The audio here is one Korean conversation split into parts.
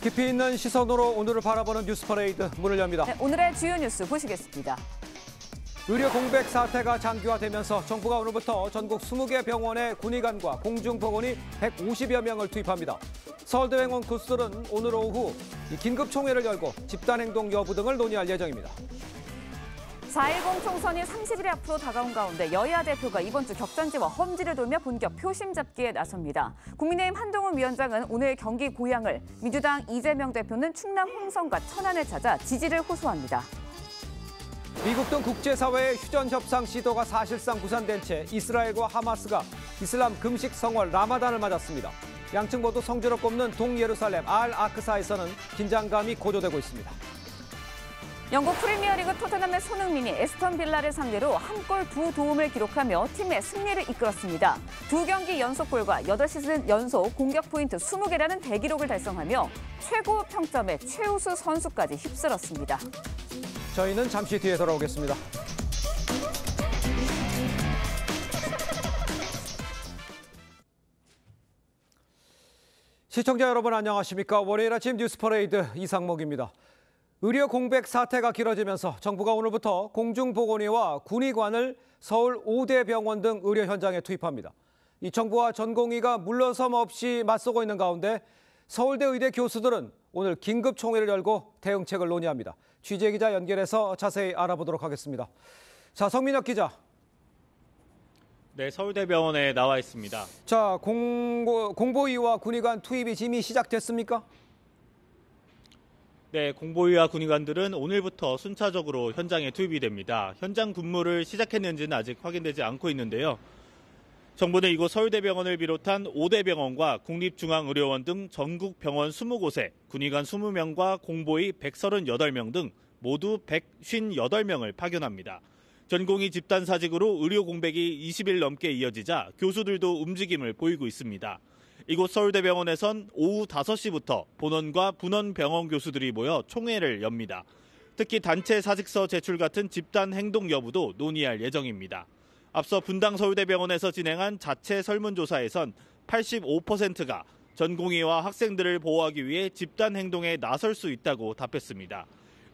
깊이 있는 시선으로 오늘을 바라보는 뉴스 퍼레이드 문을 엽니다. 네, 오늘의 주요 뉴스 보시겠습니다. 의료 공백 사태가 장기화되면서 정부가 오늘부터 전국 20개 병원의 군의관과 공중보건이 150여 명을 투입합니다. 서울대병원 교수들은 오늘 오후 긴급총회를 열고 집단행동 여부 등을 논의할 예정입니다. 4.10 총선이 30일 앞으로 다가온 가운데 여야 대표가 이번 주 격전지와 험지를 돌며 본격 표심 잡기에 나섭니다. 국민의힘 한동훈 위원장은 오늘 경기 고양을, 민주당 이재명 대표는 충남 홍성과 천안을 찾아 지지를 호소합니다. 미국 등 국제사회의 휴전 협상 시도가 사실상 무산된 채 이스라엘과 하마스가 이슬람 금식 성월 라마단을 맞았습니다. 양측 모두 성지로 꼽는 동예루살렘 알-아크사에서는 긴장감이 고조되고 있습니다. 영국 프리미어리그 토트넘의 손흥민이 에스턴 빌라를 상대로 한 골 두 도움을 기록하며 팀의 승리를 이끌었습니다. 2경기 연속골과 8시즌 연속 공격 포인트 20개라는 대기록을 달성하며 최고 평점의 최우수 선수까지 휩쓸었습니다. 저희는 잠시 뒤에 돌아오겠습니다. 시청자 여러분 안녕하십니까? 월요일 아침 뉴스 퍼레이드 이상목입니다. 의료 공백 사태가 길어지면서 정부가 오늘부터 공중보건의와 군의관을 서울 5대 병원 등 의료 현장에 투입합니다. 이 정부와 전공의가 물러섬 없이 맞서고 있는 가운데 서울대 의대 교수들은 오늘 긴급총회를 열고 대응책을 논의합니다. 취재기자 연결해서 자세히 알아보도록 하겠습니다. 자, 성민혁 기자. 네, 서울대병원에 나와 있습니다. 자, 공보위와 군의관 투입이 이미 시작됐습니까? 네, 공보위와 군의관들은 오늘부터 순차적으로 현장에 투입이 됩니다. 현장 근무를 시작했는지는 아직 확인되지 않고 있는데요. 정부는 이곳 서울대병원을 비롯한 5대 병원과 국립중앙의료원 등 전국 병원 20곳에 군의관 20명과 공보위 138명 등 모두 158명을 파견합니다. 전공의 집단사직으로 의료 공백이 20일 넘게 이어지자 교수들도 움직임을 보이고 있습니다. 이곳 서울대병원에선 오후 5시부터 본원과 분원 병원 교수들이 모여 총회를 엽니다. 특히 단체 사직서 제출 같은 집단 행동 여부도 논의할 예정입니다. 앞서 분당 서울대병원에서 진행한 자체 설문조사에선 85%가 전공의와 학생들을 보호하기 위해 집단 행동에 나설 수 있다고 답했습니다.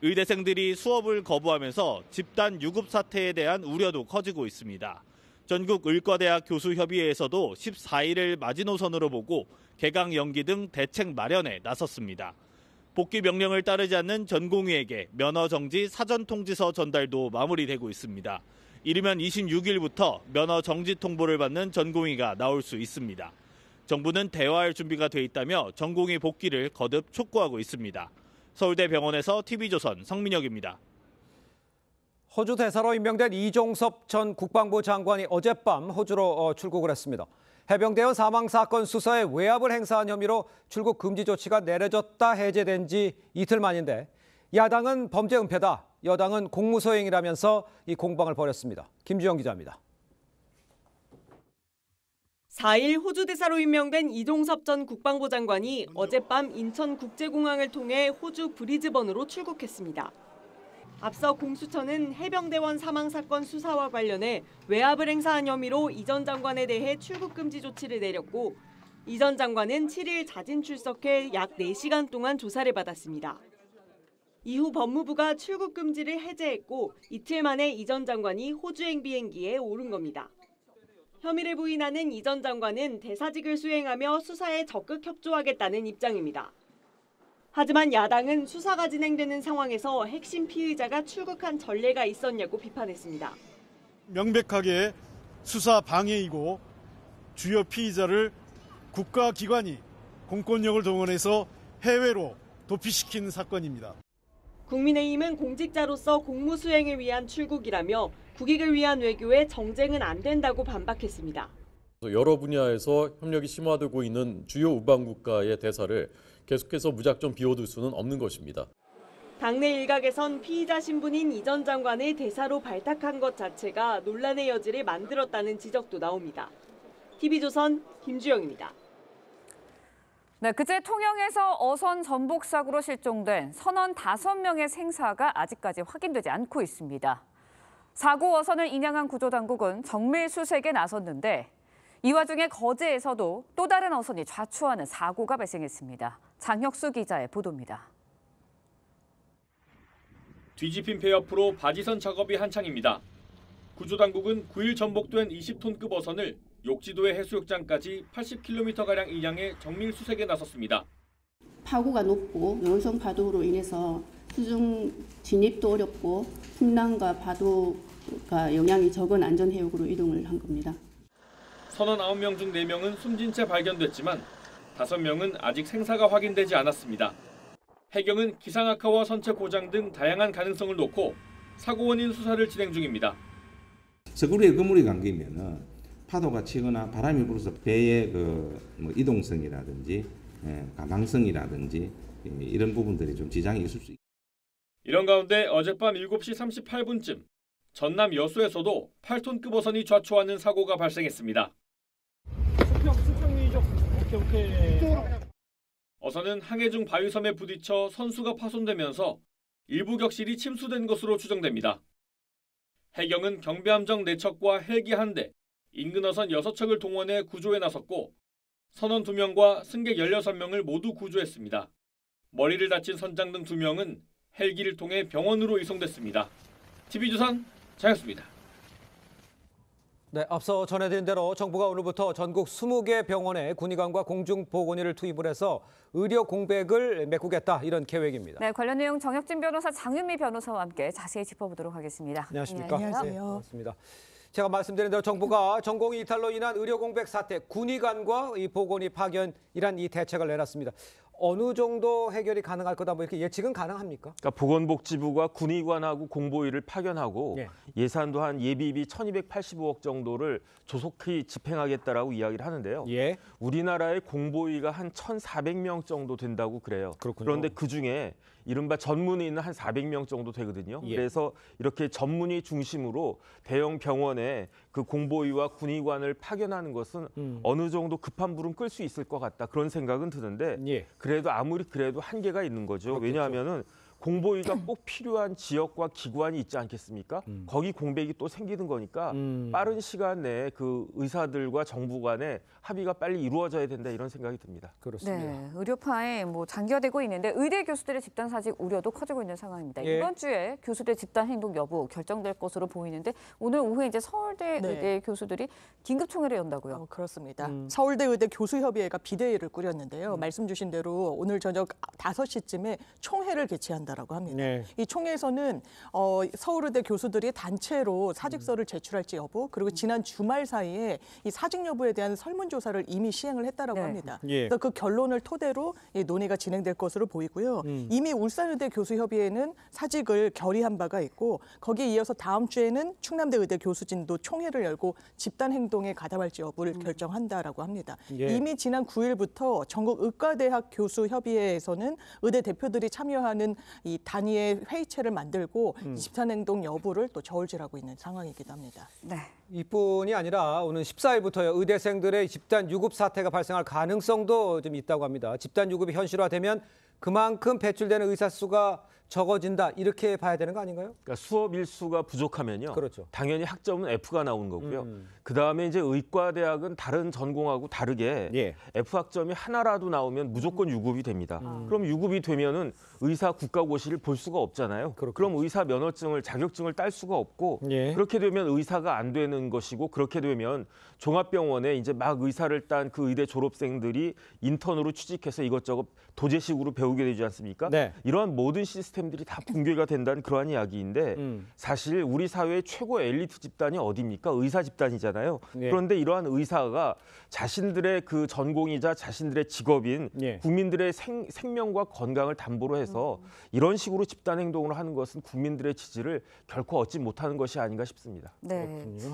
의대생들이 수업을 거부하면서 집단 유급 사태에 대한 우려도 커지고 있습니다. 전국 의과대학 교수협의회에서도 14일을 마지노선으로 보고 개강 연기 등 대책 마련에 나섰습니다. 복귀 명령을 따르지 않는 전공의에게 면허 정지 사전 통지서 전달도 마무리되고 있습니다. 이르면 26일부터 면허 정지 통보를 받는 전공의가 나올 수 있습니다. 정부는 대화할 준비가 돼 있다며 전공의 복귀를 거듭 촉구하고 있습니다. 서울대병원에서 TV조선 성민혁입니다. 호주 대사로 임명된 이종섭 전 국방부 장관이 어젯밤 호주로 출국을 했습니다. 해병대원 사망 사건 수사에 외압을 행사한 혐의로 출국 금지 조치가 내려졌다 해제된 지 이틀 만인데 야당은 범죄 은폐다, 여당은 공무소행이라면서 이 공방을 벌였습니다. 김주영 기자입니다. 4일 호주 대사로 임명된 이종섭 전 국방부 장관이 어젯밤 인천국제공항을 통해 호주 브리즈번으로 출국했습니다. 앞서 공수처는 해병대원 사망 사건 수사와 관련해 외압을 행사한 혐의로 이 전 장관에 대해 출국 금지 조치를 내렸고 이 전 장관은 7일 자진 출석해 약 4시간 동안 조사를 받았습니다. 이후 법무부가 출국 금지를 해제했고 이틀 만에 이 전 장관이 호주행 비행기에 오른 겁니다. 혐의를 부인하는 이 전 장관은 대사직을 수행하며 수사에 적극 협조하겠다는 입장입니다. 하지만 야당은 수사가 진행되는 상황에서 핵심 피의자가 출국한 전례가 있었냐고 비판했습니다. 명백하게 수사 방해이고 주요 피의자를 국가기관이 공권력을 동원해서 해외로 도피시킨 사건입니다. 국민의힘은 공직자로서 공무 수행을 위한 출국이라며 국익을 위한 외교에 정쟁은 안 된다고 반박했습니다. 여러 분야에서 협력이 심화되고 있는 주요 우방 국가의 대사를 계속해서 무작정 비워둘 수는 없는 것입니다. 당내 일각에선 피의자 신분인 이 전 장관을 대사로 발탁한 것 자체가 논란의 여지를 만들었다는 지적도 나옵니다. TV조선 김주영입니다. 네, 그제 통영에서 어선 전복 사고로 실종된 선원 5명의 생사가 아직까지 확인되지 않고 있습니다. 사고 어선을 인양한 구조당국은 정밀 수색에 나섰는데 이 와중에 거제에서도 또 다른 어선이 좌초하는 사고가 발생했습니다. 장혁수 기자의 보도입니다. 뒤집힌 배 옆으로 바지선 작업이 한창입니다. 구조당국은 9일 전복된 20톤급 어선을 욕지도의 해수욕장까지 80km가량 일량의 정밀 수색에 나섰습니다. 파고가 높고 연성 파도로 인해서 수중 진입도 어렵고 풍랑과 파도가 영향이 적은 안전해역으로 이동을 한 겁니다. 선원 9명 중 4명은 숨진 채 발견됐지만 5명은 아직 생사가 확인되지 않았습니다. 해경은 기상 악화와 선체 고장 등 다양한 가능성을 놓고 사고 원인 수사를 진행 중입니다. 서구리에 그물이 감기면은 파도가 치거나 바람이 불어서 배의 이동성이라든지 가망성이라든지 이런 부분들이 좀 지장이 있을 수 있습니다. 이런 가운데 어젯밤 7시 38분쯤 전남 여수에서도 8톤급 어선이 좌초하는 사고가 발생했습니다. 어선은 항해 중 바위섬에 부딪혀 선수가 파손되면서 일부 격실이 침수된 것으로 추정됩니다. 해경은 경비함정 4척과 헬기 1대, 인근 어선 6척을 동원해 구조에 나섰고 선원 2명과 승객 16명을 모두 구조했습니다. 머리를 다친 선장 등 2명은 헬기를 통해 병원으로 이송됐습니다. TV조선 장혁수입니다. 네, 앞서 전해드린 대로 정부가 오늘부터 전국 20개 병원에 군의관과 공중보건의를 투입을 해서 의료 공백을 메꾸겠다 이런 계획입니다. 네, 관련 내용 정혁진 변호사, 장윤미 변호사와 함께 자세히 짚어보도록 하겠습니다. 안녕하십니까? 네, 안녕하세요. 반갑습니다. 제가 말씀드린 대로 정부가 전공의 이탈로 인한 의료 공백 사태, 군의관과 이 보건의 파견이란 이 대책을 내놨습니다. 어느 정도 해결이 가능할 거다 뭐 이렇게 예측은 가능합니까? 그러니까 보건복지부가 군의관하고 공보위를 파견하고 예산도 한 예비비 1,285억 정도를 조속히 집행하겠다라고 이야기를 하는데요. 예. 우리나라의 공보위가 한 1,400명 정도 된다고 그래요. 그렇군요. 그런데 그중에 이른바 전문의는 한 400명 정도 되거든요. 예. 그래서 이렇게 전문의 중심으로 대형 병원에 그 공보위와 군의관을 파견하는 것은 어느 정도 급한 불은 끌 수 있을 것 같다. 그런 생각은 드는데 예. 그래도 아무리 그래도 한계가 있는 거죠. 그렇겠죠. 왜냐하면은 공보위가 꼭 필요한 지역과 기관이 있지 않겠습니까? 거기 공백이 또 생기는 거니까 빠른 시간 내에 그 의사들과 정부 간의 합의가 빨리 이루어져야 된다 이런 생각이 듭니다. 그렇습니다. 네, 의료파에 장기화되고 있는데 의대 교수들의 집단 사직 우려도 커지고 있는 상황입니다. 예. 이번 주에 교수들 집단 행동 여부 결정될 것으로 보이는데 오늘 오후에 이제 서울대 의대 교수들이 긴급 총회를 연다고요. 그렇습니다. 서울대 의대 교수협의회가 비대위를 꾸렸는데요. 말씀 주신 대로 오늘 저녁 5시쯤에 총회를 개최한다라고 합니다. 네. 이 총회에서는 서울의대 교수들이 단체로 사직서를 제출할지 여부, 그리고 지난 주말 사이에 이 사직 여부에 대한 설문조사를 이미 시행을 했다라고 합니다. 예. 그래서 그 결론을 토대로 이 논의가 진행될 것으로 보이고요. 이미 울산의대 교수협의회는 사직을 결의한 바가 있고 거기에 이어서 다음 주에는 충남대 의대 교수진도 총회를 열고 집단 행동에 가담할지 여부를 결정한다라고 합니다. 예. 이미 지난 9일부터 전국 의과대학 교수협의회에서는 의대 대표들이 참여하는 이 단위의 회의체를 만들고 집단 행동 여부를 또 저울질하고 있는 상황이기도 합니다. 네. 이뿐이 아니라 오는 14일부터 의대생들의 집단 유급 사태가 발생할 가능성도 좀 있다고 합니다. 집단 유급이 현실화되면 그만큼 배출되는 의사 수가 적어진다 이렇게 봐야 되는 거 아닌가요? 그러니까 수업 일수가 부족하면요. 그렇죠. 당연히 학점은 F가 나오는 거고요. 그다음에 이제 의과대학은 다른 전공하고 다르게 예. F 학점이 하나라도 나오면 무조건 유급이 됩니다. 그럼 유급이 되면은 의사 국가고시를 볼 수가 없잖아요. 그럼 의사 면허증을 자격증을 딸 수가 없고 예. 그렇게 되면 의사가 안 되는 것이고 그렇게 되면 종합병원에 이제 막 의사를 딴 그 의대 졸업생들이 인턴으로 취직해서 이것저것 도제식으로 배우게 되지 않습니까? 네. 이러한 모든 시스템들이 다 붕괴가 된다는 그러한 이야기인데 사실 우리 사회의 최고 엘리트 집단이 어디입니까? 의사 집단이잖아요. 예. 그런데 이러한 의사가 자신들의 그 전공이자 자신들의 직업인 예. 국민들의 생명과 건강을 담보로 해서 이런 식으로 집단 행동을 하는 것은 국민들의 지지를 결코 얻지 못하는 것이 아닌가 싶습니다. 네.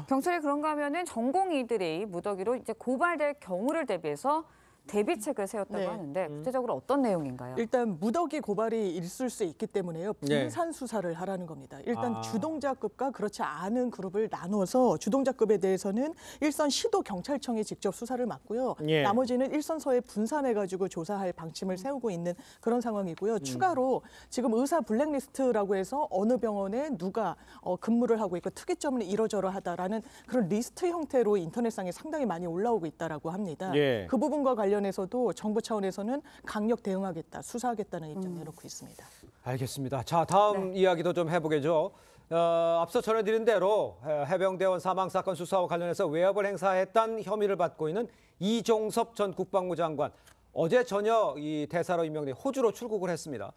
경찰이 그런가 하면은 전공의들이 무더기로 이제 고발될 경우를 대비해서 대비책을 세웠다고 네. 하는데 구체적으로 어떤 내용인가요? 일단 무더기 고발이 있을 수 있기 때문에요. 분산 수사를 하라는 겁니다. 일단 주동자급과 그렇지 않은 그룹을 나눠서 주동자급에 대해서는 일선 시도 경찰청이 직접 수사를 맡고요. 나머지는 일선서에 분산해가지고 조사할 방침을 세우고 있는 그런 상황이고요. 추가로 지금 의사 블랙리스트라고 해서 어느 병원에 누가 근무를 하고 있고 특이점은 이러저러하다라는 그런 리스트 형태로 인터넷상에 상당히 많이 올라오고 있다라고 합니다. 그 부분과 관련해서도 정부 차원에서는 강력 대응하겠다, 수사하겠다는 입장 내놓고 있습니다. 알겠습니다. 자, 다음 이야기도 좀 해보겠죠. 앞서 전해드린 대로 해병대원 사망 사건 수사와 관련해서 외압을 행사했다는 혐의를 받고 있는 이종섭 전 국방부 장관. 어제 저녁 이 대사로 임명돼 호주로 출국을 했습니다.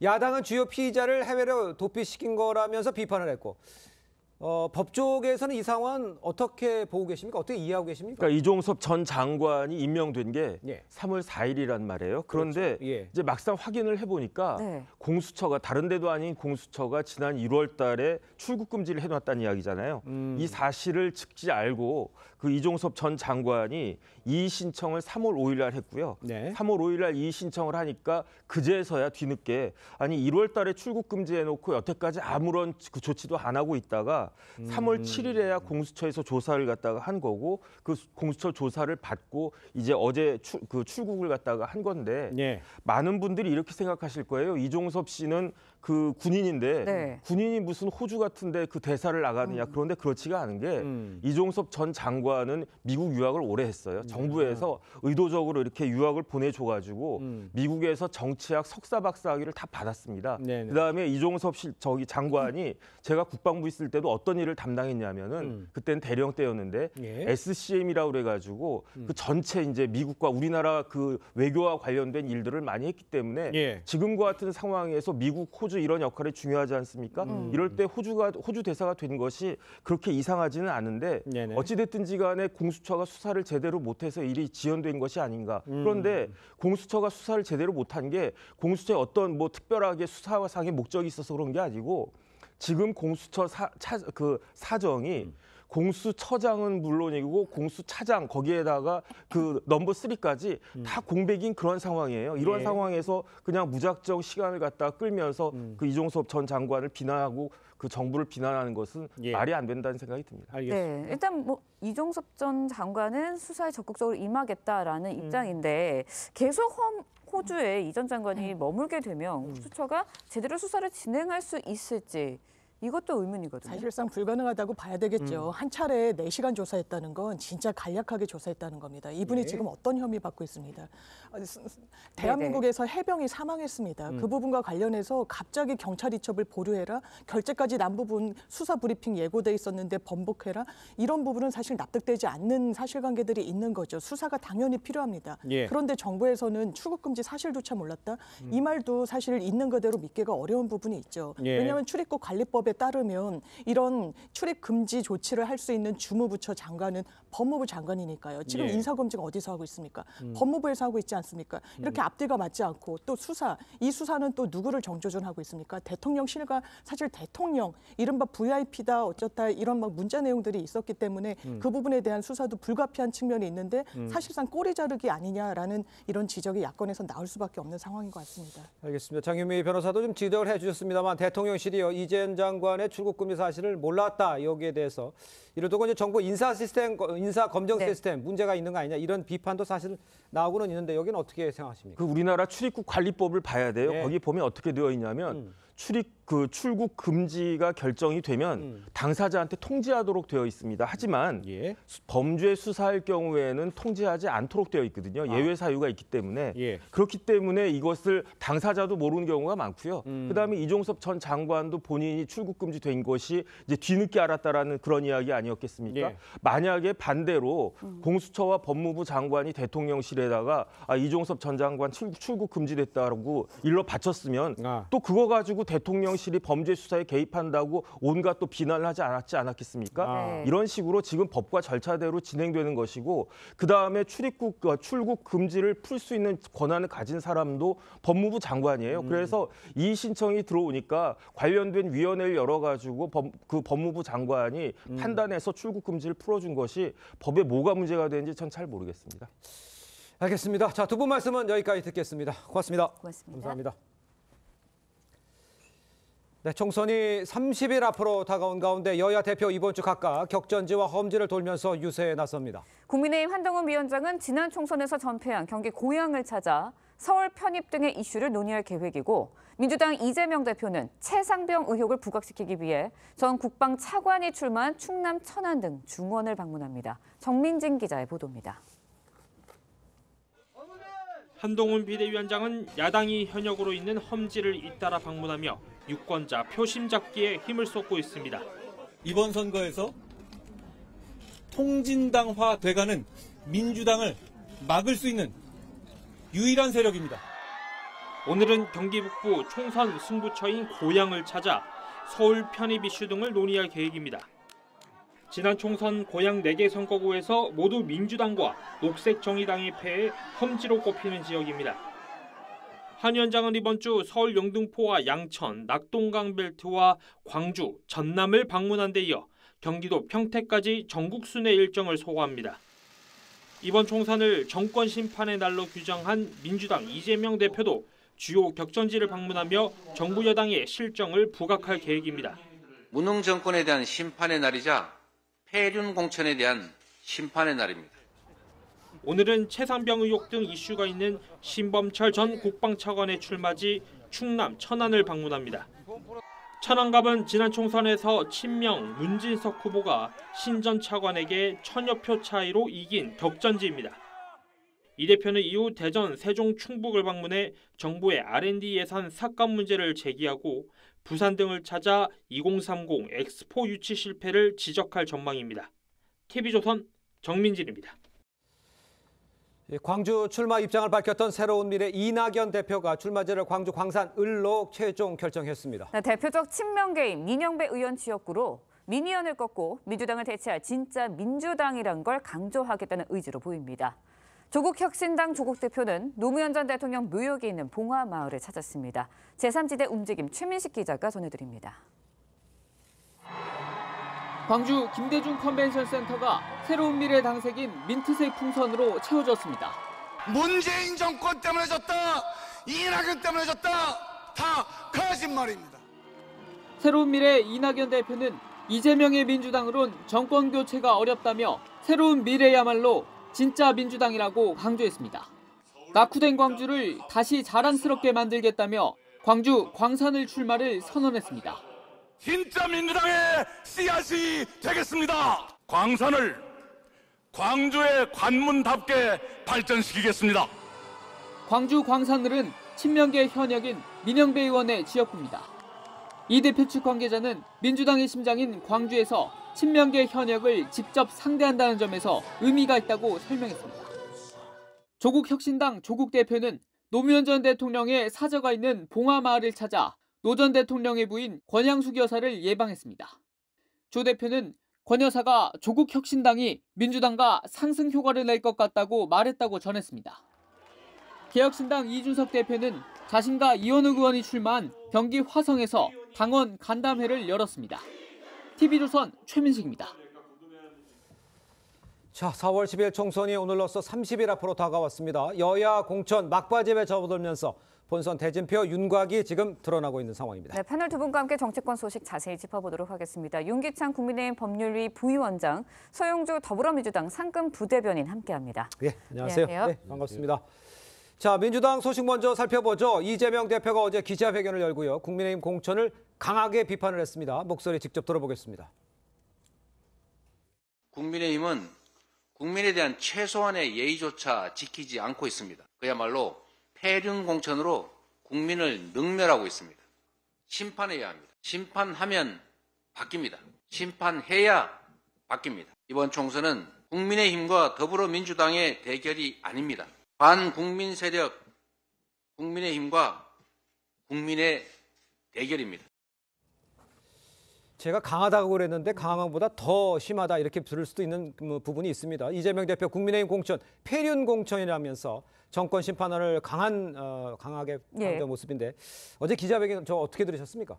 야당은 주요 피의자를 해외로 도피시킨 거라면서 비판을 했고 법조계에서는 이 상황은 어떻게 보고 계십니까? 어떻게 이해하고 계십니까? 그러니까 이종섭 전 장관이 임명된 게 3월 4일이란 말이에요. 그런데 그렇죠. 이제 막상 확인을 해보니까 공수처가 다른 데도 아닌 공수처가 지난 1월 달에 출국 금지를 해놨다는 이야기잖아요. 이 사실을 즉시 알고 그 이종섭 전 장관이 이의 신청을 3월 5일 날 했고요. 3월 5일 날 이의 신청을 하니까 그제서야 뒤늦게 아니 1월 달에 출국 금지해놓고 여태까지 아무런 그 조치도 안 하고 있다가 3월 7일에야 공수처에서 조사를 갖다가 한 거고 그 공수처 조사를 받고 이제 어제 출국을 갖다가 한 건데 많은 분들이 이렇게 생각하실 거예요. 이종섭 씨는 그 군인인데 군인이 무슨 호주 같은데 그 대사를 나가느냐. 그런데 그렇지가 않은 게 이종섭 전 장관은 미국 유학을 오래 했어요. 정부에서 의도적으로 이렇게 유학을 보내줘가지고 미국에서 정치학 석사 박사학위를 다 받았습니다. 그다음에 이종섭 저기 장관이 제가 국방부 있을 때도 어떤 일을 담당했냐면은 그때는 대령 때였는데 SCM이라고 그래가지고 그 전체 이제 미국과 우리나라 그 외교와 관련된 일들을 많이 했기 때문에 지금과 같은 상황에서 미국, 호주 이런 역할이 중요하지 않습니까? 이럴 때 호주 대사가 된 것이 그렇게 이상하지는 않은데 어찌됐든지 간에 공수처가 수사를 제대로 못해서 일이 지연된 것이 아닌가. 그런데 공수처가 수사를 제대로 못한 게 공수처에 어떤 뭐 특별하게 수사상의 목적이 있어서 그런 게 아니고 지금 공수처 사정이 공수처장은 물론이고 공수차장 거기에다가 그 넘버 3까지 다 공백인 그런 상황이에요. 이런 상황에서 그냥 무작정 시간을 갖다 끌면서 그 이종섭 전 장관을 비난하고 그 정부를 비난하는 것은 말이 안 된다는 생각이 듭니다. 네, 일단 뭐 이종섭 전 장관은 수사에 적극적으로 임하겠다라는 입장인데 계속 호주에 이 전 장관이 머물게 되면 공수처가 제대로 수사를 진행할 수 있을지 이것도 의문이거든요. 사실상 불가능하다고 봐야 되겠죠. 한 차례 4시간 조사했다는 건 진짜 간략하게 조사했다는 겁니다. 이분이 지금 어떤 혐의 받고 있습니다. 대한민국에서 해병이 사망했습니다. 그 부분과 관련해서 갑자기 경찰 이첩을 보류해라. 결재까지 난 부분 수사 브리핑 예고돼 있었는데 번복해라. 이런 부분은 사실 납득되지 않는 사실관계들이 있는 거죠. 수사가 당연히 필요합니다. 그런데 정부에서는 출국금지 사실조차 몰랐다. 이 말도 사실 있는 그대로 믿기가 어려운 부분이 있죠. 왜냐하면 출입국 관리법에 따르면 이런 출입 금지 조치를 할 수 있는 주무부처 장관은 법무부 장관이니까요. 지금 인사검증 어디서 하고 있습니까? 법무부에서 하고 있지 않습니까? 이렇게 앞뒤가 맞지 않고 또 이 수사는 또 누구를 정조준하고 있습니까? 대통령실과 사실 대통령 이른바 VIP다 어쩌다 이런 막 문자 내용들이 있었기 때문에 그 부분에 대한 수사도 불가피한 측면이 있는데 사실상 꼬리 자르기 아니냐라는 이런 지적이 야권에서 나올 수밖에 없는 상황인 것 같습니다. 알겠습니다. 장윤미 변호사도 좀 지적을 해주셨습니다만 대통령실이요 이재현 장관의 출국 금지 사실을 몰랐다 여기에 대해서 이러다가 이제 정부 인사 검정 시스템 문제가 있는 거 아니냐 이런 비판도 사실 나오고는 있는데 여기는 어떻게 생각하십니까? 그 우리나라 출입국 관리법을 봐야 돼요. 거기 보면 어떻게 되어 있냐면 출국 금지가 결정이 되면 당사자한테 통지하도록 되어 있습니다. 하지만 범죄 수사할 경우에는 통지하지 않도록 되어 있거든요. 예외 사유가 있기 때문에 그렇기 때문에 이것을 당사자도 모르는 경우가 많고요. 그다음에 이종섭 전 장관도 본인이 출국 금지된 것이 이제 뒤늦게 알았다라는 그런 이야기 아니었겠습니까? 만약에 반대로 공수처와 법무부 장관이 대통령실에다가 이종섭 전 장관 출국 금지됐다고 일러 바쳤으면 또 그거 가지고 대통령실이 범죄 수사에 개입한다고 온갖 또 비난을 하지 않았겠습니까? 이런 식으로 지금 법과 절차대로 진행되는 것이고 그다음에 출국 금지를 풀 수 있는 권한을 가진 사람도 법무부 장관이에요. 그래서 이의 신청이 들어오니까 관련된 위원회를 열어가지고 그 법무부 장관이 판단해서 출국 금지를 풀어준 것이 법에 뭐가 문제가 되는지 전 잘 모르겠습니다. 알겠습니다. 자, 두 분 말씀은 여기까지 듣겠습니다. 고맙습니다. 고맙습니다. 감사합니다. 네, 총선이 30일 앞으로 다가온 가운데 여야 대표 이번 주 각각 격전지와 험지를 돌면서 유세에 나섭니다. 국민의힘 한동훈 위원장은 지난 총선에서 전패한 경기 고양을 찾아 서울 편입 등의 이슈를 논의할 계획이고, 민주당 이재명 대표는 최상병 의혹을 부각시키기 위해 전 국방 차관이 출마한 충남 천안 등 중원을 방문합니다. 정민진 기자의 보도입니다. 한동훈 비대위원장은 야당이 현역으로 있는 험지를 잇따라 방문하며 유권자 표심 잡기에 힘을 쏟고 있습니다. 이번 선거에서 통진당화 돼가는 민주당을 막을 수 있는 유일한 세력입니다. 오늘은 경기 북부 총선 승부처인 고양을 찾아 서울 편입 이슈 등을 논의할 계획입니다. 지난 총선 고양 4개 선거구에서 모두 민주당과 녹색정의당이 패해 험지로 꼽히는 지역입니다. 한 위원장은 이번 주 서울 영등포와 양천, 낙동강 벨트와 광주, 전남을 방문한 데 이어 경기도 평택까지 전국 순회 일정을 소화합니다. 이번 총선을 정권 심판의 날로 규정한 민주당 이재명 대표도 주요 격전지를 방문하며 정부 여당의 실정을 부각할 계획입니다. 무능 정권에 대한 심판의 날이자 폐륜 공천에 대한 심판의 날입니다. 오늘은 최상병 의혹 등 이슈가 있는 신범철 전 국방차관의 출마지 충남 천안을 방문합니다. 천안갑은 지난 총선에서 친명 문진석 후보가 신 전 차관에게 1000여 표 차이로 이긴 격전지입니다. 이 대표는 이후 대전, 세종, 충북을 방문해 정부의 R&D 예산 삭감 문제를 제기하고 부산 등을 찾아 2030 엑스포 유치 실패를 지적할 전망입니다. TV조선 정민진입니다. 광주 출마 입장을 밝혔던 새로운 미래 이낙연 대표가 출마지를 광주 광산 을로 최종 결정했습니다. 네, 대표적 친명계인 민영배 의원 지역구로 민의원을 꺾고 민주당을 대체할 진짜 민주당이란 걸 강조하겠다는 의지로 보입니다. 조국혁신당 조국 대표는 노무현 전 대통령 묘역이 있는 봉화마을을 찾았습니다. 제3지대 움직임 최민식 기자가 전해드립니다. 광주 김대중 컨벤션 센터가 새로운 미래 당색인 민트색 풍선으로 채워졌습니다. 문재인 정권 때문에 졌다, 이낙연 때문에 졌다, 다 거짓말입니다. 새로운 미래 이낙연 대표는 이재명의 민주당으론 정권 교체가 어렵다며 새로운 미래야말로 진짜 민주당이라고 강조했습니다. 낙후된 광주를 다시 자랑스럽게 만들겠다며 광주 광산을 출마를 선언했습니다. 진짜 민주당의 씨앗이 되겠습니다. 광산을 광주의 관문답게 발전시키겠습니다. 광주 광산을은 친명계 현역인 민영배 의원의 지역구입니다. 이 대표 측 관계자는 민주당의 심장인 광주에서 친명계 현역을 직접 상대한다는 점에서 의미가 있다고 설명했습니다. 조국혁신당 조국 대표는 노무현 전 대통령의 사저가 있는 봉화마을을 찾아 노 전 대통령의 부인 권양숙 여사를 예방했습니다. 조 대표는 권 여사가 조국혁신당이 민주당과 상승 효과를 낼 것 같다고 말했다고 전했습니다. 개혁신당 이준석 대표는 자신과 이원욱 의원이 출마한 경기 화성에서 당원 간담회를 열었습니다. TV조선 최민식입니다. 자, 4월 10일 총선이 오늘로써 30일 앞으로 다가왔습니다. 여야 공천 막바지에 접어들면서 본선 대진표 윤곽이 지금 드러나고 있는 상황입니다. 네, 패널 두 분과 함께 정치권 소식 자세히 짚어보도록 하겠습니다. 윤기찬 국민의힘 법률위 부위원장, 서영주 더불어민주당 상근 부대변인 함께합니다. 예, 안녕하세요. 안녕하세요. 네, 반갑습니다. 자, 민주당 소식 먼저 살펴보죠. 이재명 대표가 어제 기자회견을 열고요. 국민의힘 공천을 강하게 비판을 했습니다. 목소리 직접 들어보겠습니다. 국민의힘은 국민에 대한 최소한의 예의조차 지키지 않고 있습니다. 그야말로 폐륜 공천으로 국민을 능멸하고 있습니다. 심판해야 합니다. 심판하면 바뀝니다. 심판해야 바뀝니다. 이번 총선은 국민의힘과 더불어민주당의 대결이 아닙니다. 반국민 세력 국민의힘과 국민의 대결입니다. 제가 강하다고 그랬는데 강한 것보다 더 심하다 이렇게 들을 수도 있는 부분이 있습니다. 이재명 대표 국민의힘 공천, 폐륜 공천이라면서 정권 심판을 강하게 강조한 모습인데 어제 기자회견 저 어떻게 들으셨습니까?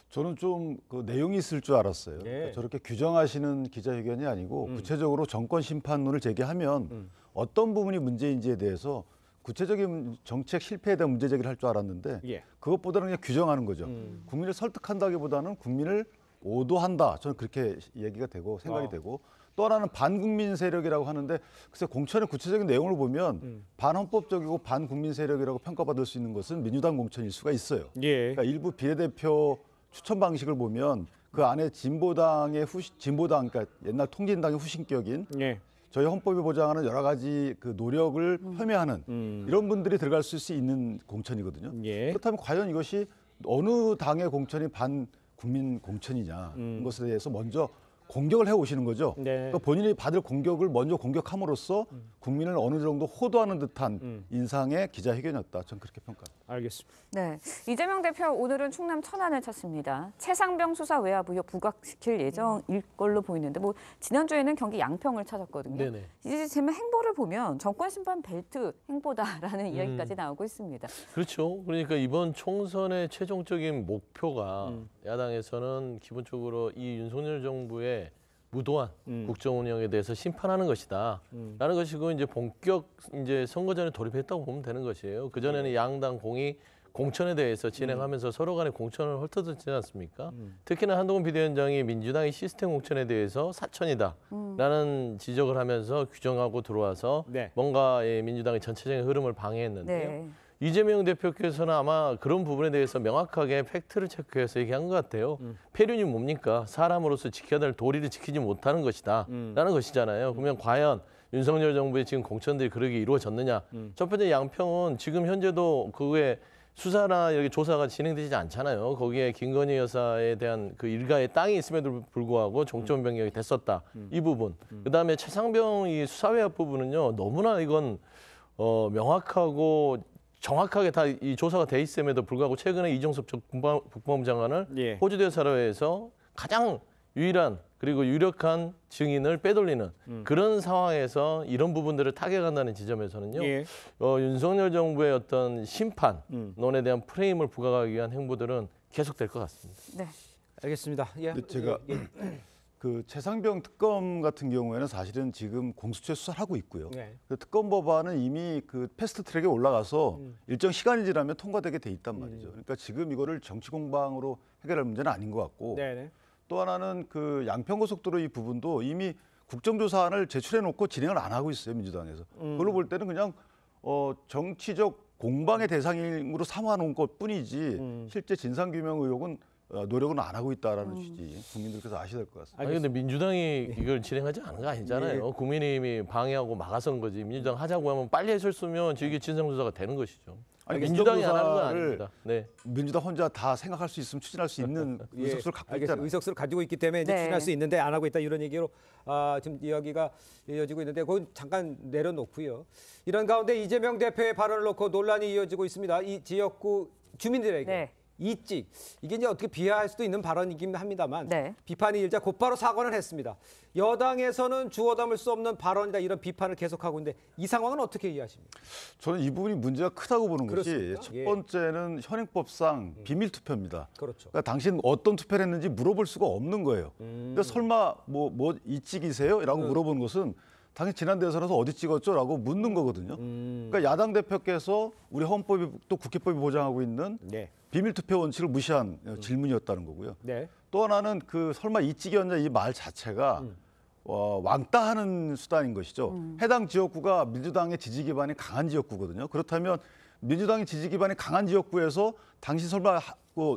저는 좀 그 내용이 있을 줄 알았어요. 그러니까 저렇게 규정하시는 기자회견이 아니고 구체적으로 정권 심판론을 제기하면 어떤 부분이 문제인지에 대해서 구체적인 정책 실패에 대한 문제 제기를 할 줄 알았는데 그것보다는 그냥 규정하는 거죠. 국민을 설득한다기보다는 국민을 오도한다. 저는 그렇게 얘기가 되고 생각이 되고 또 하나는 반국민 세력이라고 하는데 글쎄 공천의 구체적인 내용을 보면 반헌법적이고 반국민 세력이라고 평가받을 수 있는 것은 민주당 공천일 수가 있어요. 그러니까 일부 비례대표 추천 방식을 보면 그 안에 진보당 그러니까 옛날 통진당의 후신격인 저희 헌법이 보장하는 여러 가지 그 노력을 폄훼하는 이런 분들이 들어갈 수 있는 공천이거든요. 그렇다면 과연 이것이 어느 당의 공천이 반국민 공천이냐 이것에 대해서 먼저 공격을 해오시는 거죠. 그러니까 본인이 받을 공격을 먼저 공격함으로써 국민을 어느 정도 호도하는 듯한 인상의 기자회견이었다. 저는 그렇게 평가합니다. 알겠습니다. 네, 이재명 대표 오늘은 충남 천안을 찾습니다. 최상병 수사 외압 의혹 부각시킬 예정일 걸로 보이는데 뭐 지난주에는 경기 양평을 찾았거든요. 네네. 이제 지금 행보를 보면 정권 심판 벨트 행보다라는 이야기까지 나오고 있습니다. 그렇죠. 그러니까 이번 총선의 최종적인 목표가 야당에서는 기본적으로 이 윤석열 정부의 무도한 국정 운영에 대해서 심판하는 것이다. 라는 것이고 이제 본격 이제 선거전에 돌입했다고 보면 되는 것이에요. 그 전에는 양당 공이 공천에 대해서 진행하면서 서로 간에 공천을 헐뜯었지 않습니까? 특히나 한동훈 비대위원장이 민주당의 시스템 공천에 대해서 사천이다. 라는 지적을 하면서 규정하고 들어와서 뭔가 민주당의 전체적인 흐름을 방해했는데요. 이재명 대표께서는 아마 그런 부분에 대해서 명확하게 팩트를 체크해서 얘기한 것 같아요. 폐륜이 뭡니까? 사람으로서 지켜야 될 도리를 지키지 못하는 것이다. 라는 것이잖아요. 그러면 과연 윤석열 정부의 지금 공천들이 그렇게 이루어졌느냐. 첫 번째 양평은 지금 현재도 그게 수사나 여기 조사가 진행되지 않잖아요. 거기에 김건희 여사에 대한 그 일가의 땅이 있음에도 불구하고 종전 변경이 됐었다. 이 부분. 그다음에 최상병 이 수사외압 부분은요. 너무나 이건 명확하고 정확하게 다 이 조사가 돼 있음에도 불구하고 최근에 이종섭 국방부 장관을 호주 대사로에서 가장 유일한 그리고 유력한 증인을 빼돌리는 그런 상황에서 이런 부분들을 타격한다는 지점에서는요. 윤석열 정부의 어떤 심판론에 대한 프레임을 부각하기 위한 행보들은 계속될 것 같습니다. 네, 알겠습니다. 제가 그 최상병 특검 같은 경우에는 사실은 지금 공수처에 수사를 하고 있고요. 그 특검 법안은 이미 그 패스트 트랙에 올라가서 일정 시간이 지나면 통과되게 돼 있단 말이죠. 그러니까 지금 이거를 정치 공방으로 해결할 문제는 아닌 것 같고 또 하나는 그 양평고속도로 이 부분도 이미 국정조사안을 제출해 놓고 진행을 안 하고 있어요. 민주당에서. 그걸로 볼 때는 그냥 정치적 공방의 대상으로 삼아 놓은 것뿐이지 실제 진상규명 의혹은 노력은 안 하고 있다라는 취지 국민들께서 아셔야 될 것 같습니다. 아니 근데 민주당이 이걸 진행하지 않은 거 아니잖아요. 국민의힘이 방해하고 막아선 거지. 민주당 하자고 하면 빨리 했었으면 이게 진상조사가 되는 것이죠. 아니, 민주당이 안 하는 건 아닙니다. 민주당 혼자 다 생각할 수 있으면 추진할 수 있는 의석수를 갖고 있잖아요. 의석수를 가지고 있기 때문에 이제 추진할 수 있는데 안 하고 있다 이런 얘기로 지금 이야기가 이어지고 있는데 그건 잠깐 내려놓고요. 이런 가운데 이재명 대표의 발언을 놓고 논란이 이어지고 있습니다. 이 지역구 주민들에게 이찍 이게 이제 어떻게 비하할 수도 있는 발언이긴 합니다만 비판이 일자 곧바로 사과를 했습니다. 여당에서는 주워 담을 수 없는 발언이다 이런 비판을 계속하고 있는데 이 상황은 어떻게 이해하십니까? 저는 이 부분이 문제가 크다고 보는 그렇습니까? 것이 첫 번째는 현행법상 비밀 투표입니다. 그렇죠. 그러니까 당신 어떤 투표를 했는지 물어볼 수가 없는 거예요. 그러니까 설마 뭐 이찍이세요? 라고 물어보는 것은 당연히 지난 대선에서 어디 찍었죠? 라고 묻는 거거든요. 그러니까 야당 대표께서 우리 헌법이 또 국회법이 보장하고 있는 비밀투표 원칙을 무시한 질문이었다는 거고요. 또 하나는 그 설마 이찍이었냐 이 말 자체가 왕따하는 수단인 것이죠. 해당 지역구가 민주당의 지지 기반이 강한 지역구거든요. 그렇다면 민주당의 지지 기반이 강한 지역구에서 당신 설마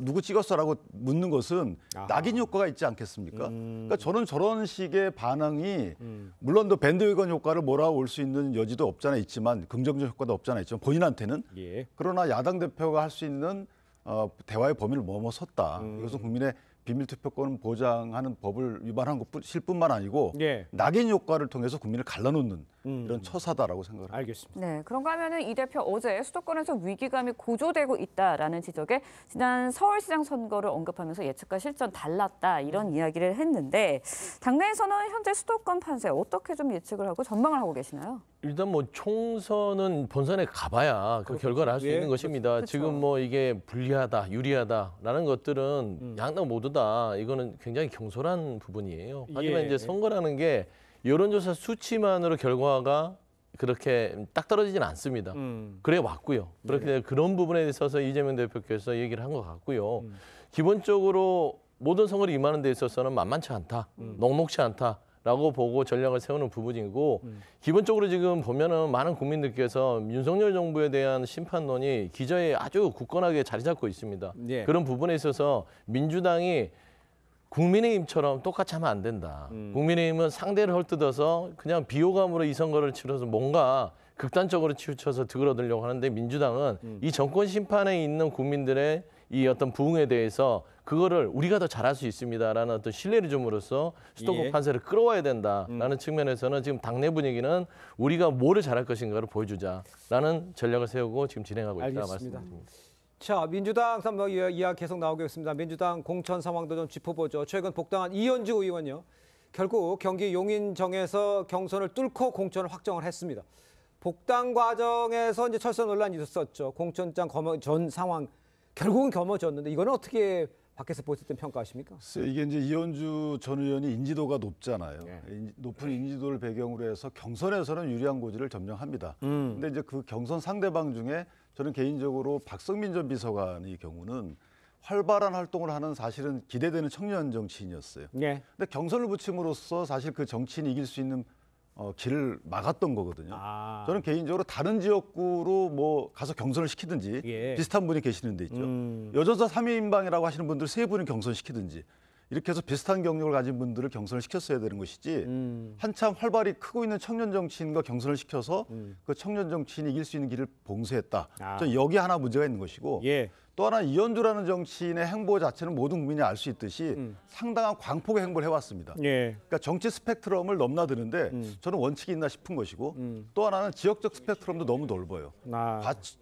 누구 찍었어라고 묻는 것은 낙인 효과가 있지 않겠습니까? 그러니까 저는 저런 식의 반응이 물론 또 밴드웨건 효과를 몰아올 수 있는 여지도 없잖아 있지만 긍정적 효과도 없잖아 있지만 본인한테는 그러나 야당 대표가 할 수 있는 대화의 범위를 넘어섰다. 이것은 국민의 비밀투표권을 보장하는 법을 위반한 것일 뿐만 아니고 낙인 효과를 통해서 국민을 갈라놓는 이런 처사다라고 생각을 합니다. 알겠습니다. 네, 그런가 하면은 이 대표 어제 수도권에서 위기감이 고조되고 있다라는 지적에 지난 서울시장 선거를 언급하면서 예측과 실전 달랐다 이런 이야기를 했는데 당내에서는 현재 수도권 판세 어떻게 좀 예측을 하고 전망을 하고 계시나요? 일단 뭐 총선은 본선에 가봐야 그 결과를 알 수 있는 것입니다. 그렇죠. 지금 뭐 이게 불리하다, 유리하다라는 것들은 양당 모두 다 이거는 굉장히 경솔한 부분이에요. 하지만 이제 선거라는 게 여론조사 수치만으로 결과가 그렇게 딱 떨어지진 않습니다. 그래 왔고요. 그렇게 그런 부분에 있어서 이재명 대표께서 얘기를 한 것 같고요. 기본적으로 모든 선거를 임하는 데 있어서는 만만치 않다, 녹록치 않다라고 보고 전략을 세우는 부분이고 기본적으로 지금 보면은 많은 국민들께서 윤석열 정부에 대한 심판론이 기저에 아주 굳건하게 자리 잡고 있습니다. 예. 그런 부분에 있어서 민주당이 국민의힘처럼 똑같이 하면 안 된다. 국민의힘은 상대를 헐뜯어서 그냥 비호감으로 이 선거를 치러서 뭔가 극단적으로 치우쳐서 들어들려고 하는데 민주당은 이 정권 심판에 있는 국민들의 이 어떤 부흥에 대해서 그거를 우리가 더 잘할 수 있습니다라는 어떤 신뢰를 줌으로써 수도권 예. 판세를 끌어와야 된다라는 측면에서는 지금 당내 분위기는 우리가 뭐를 잘할 것인가를 보여주자라는 전략을 세우고 지금 진행하고 있다 알겠습니다. 말씀드립니다. 자, 민주당 이야기 계속 나오겠습니다. 민주당 공천 상황도 좀 짚어보죠. 최근 복당한 이현주 의원요. 결국 경기 용인정에서 경선을 뚫고 공천을 확정을 했습니다. 복당 과정에서 이제 철새 논란이 있었죠. 공천장 전 상황 결국은 겸허졌는데 이거는 어떻게 밖에서 보실 때 평가하십니까? 이게 이제 이현주 전 의원이 인지도가 높잖아요. 네. 높은 인지도를 배경으로 해서 경선에서는 유리한 고지를 점령합니다. 근데 이제 그 경선 상대방 중에 저는 개인적으로 박성민 전 비서관의 경우는 활발한 활동을 하는 사실은 기대되는 청년 정치인이었어요. 네. 근데 경선을 붙임으로써 사실 그 정치인이 이길 수 있는 길을 막았던 거거든요. 저는 개인적으로 다른 지역구로 뭐 가서 경선을 시키든지 예. 비슷한 분이 계시는 데 있죠. 여전사 3인방이라고 하시는 분들 3분을 경선시키든지 이렇게 해서 비슷한 경력을 가진 분들을 경선을 시켰어야 되는 것이지 한참 활발히 크고 있는 청년 정치인과 경선을 시켜서 그 청년 정치인이 이길 수 있는 길을 봉쇄했다. 저는 여기 하나 문제가 있는 것이고 예. 또 하나 이현주라는 정치인의 행보 자체는 모든 국민이 알 수 있듯이 상당한 광폭의 행보를 해왔습니다. 예. 그러니까 정치 스펙트럼을 넘나드는데 저는 원칙이 있나 싶은 것이고 또 하나는 지역적 스펙트럼도 너무 넓어요.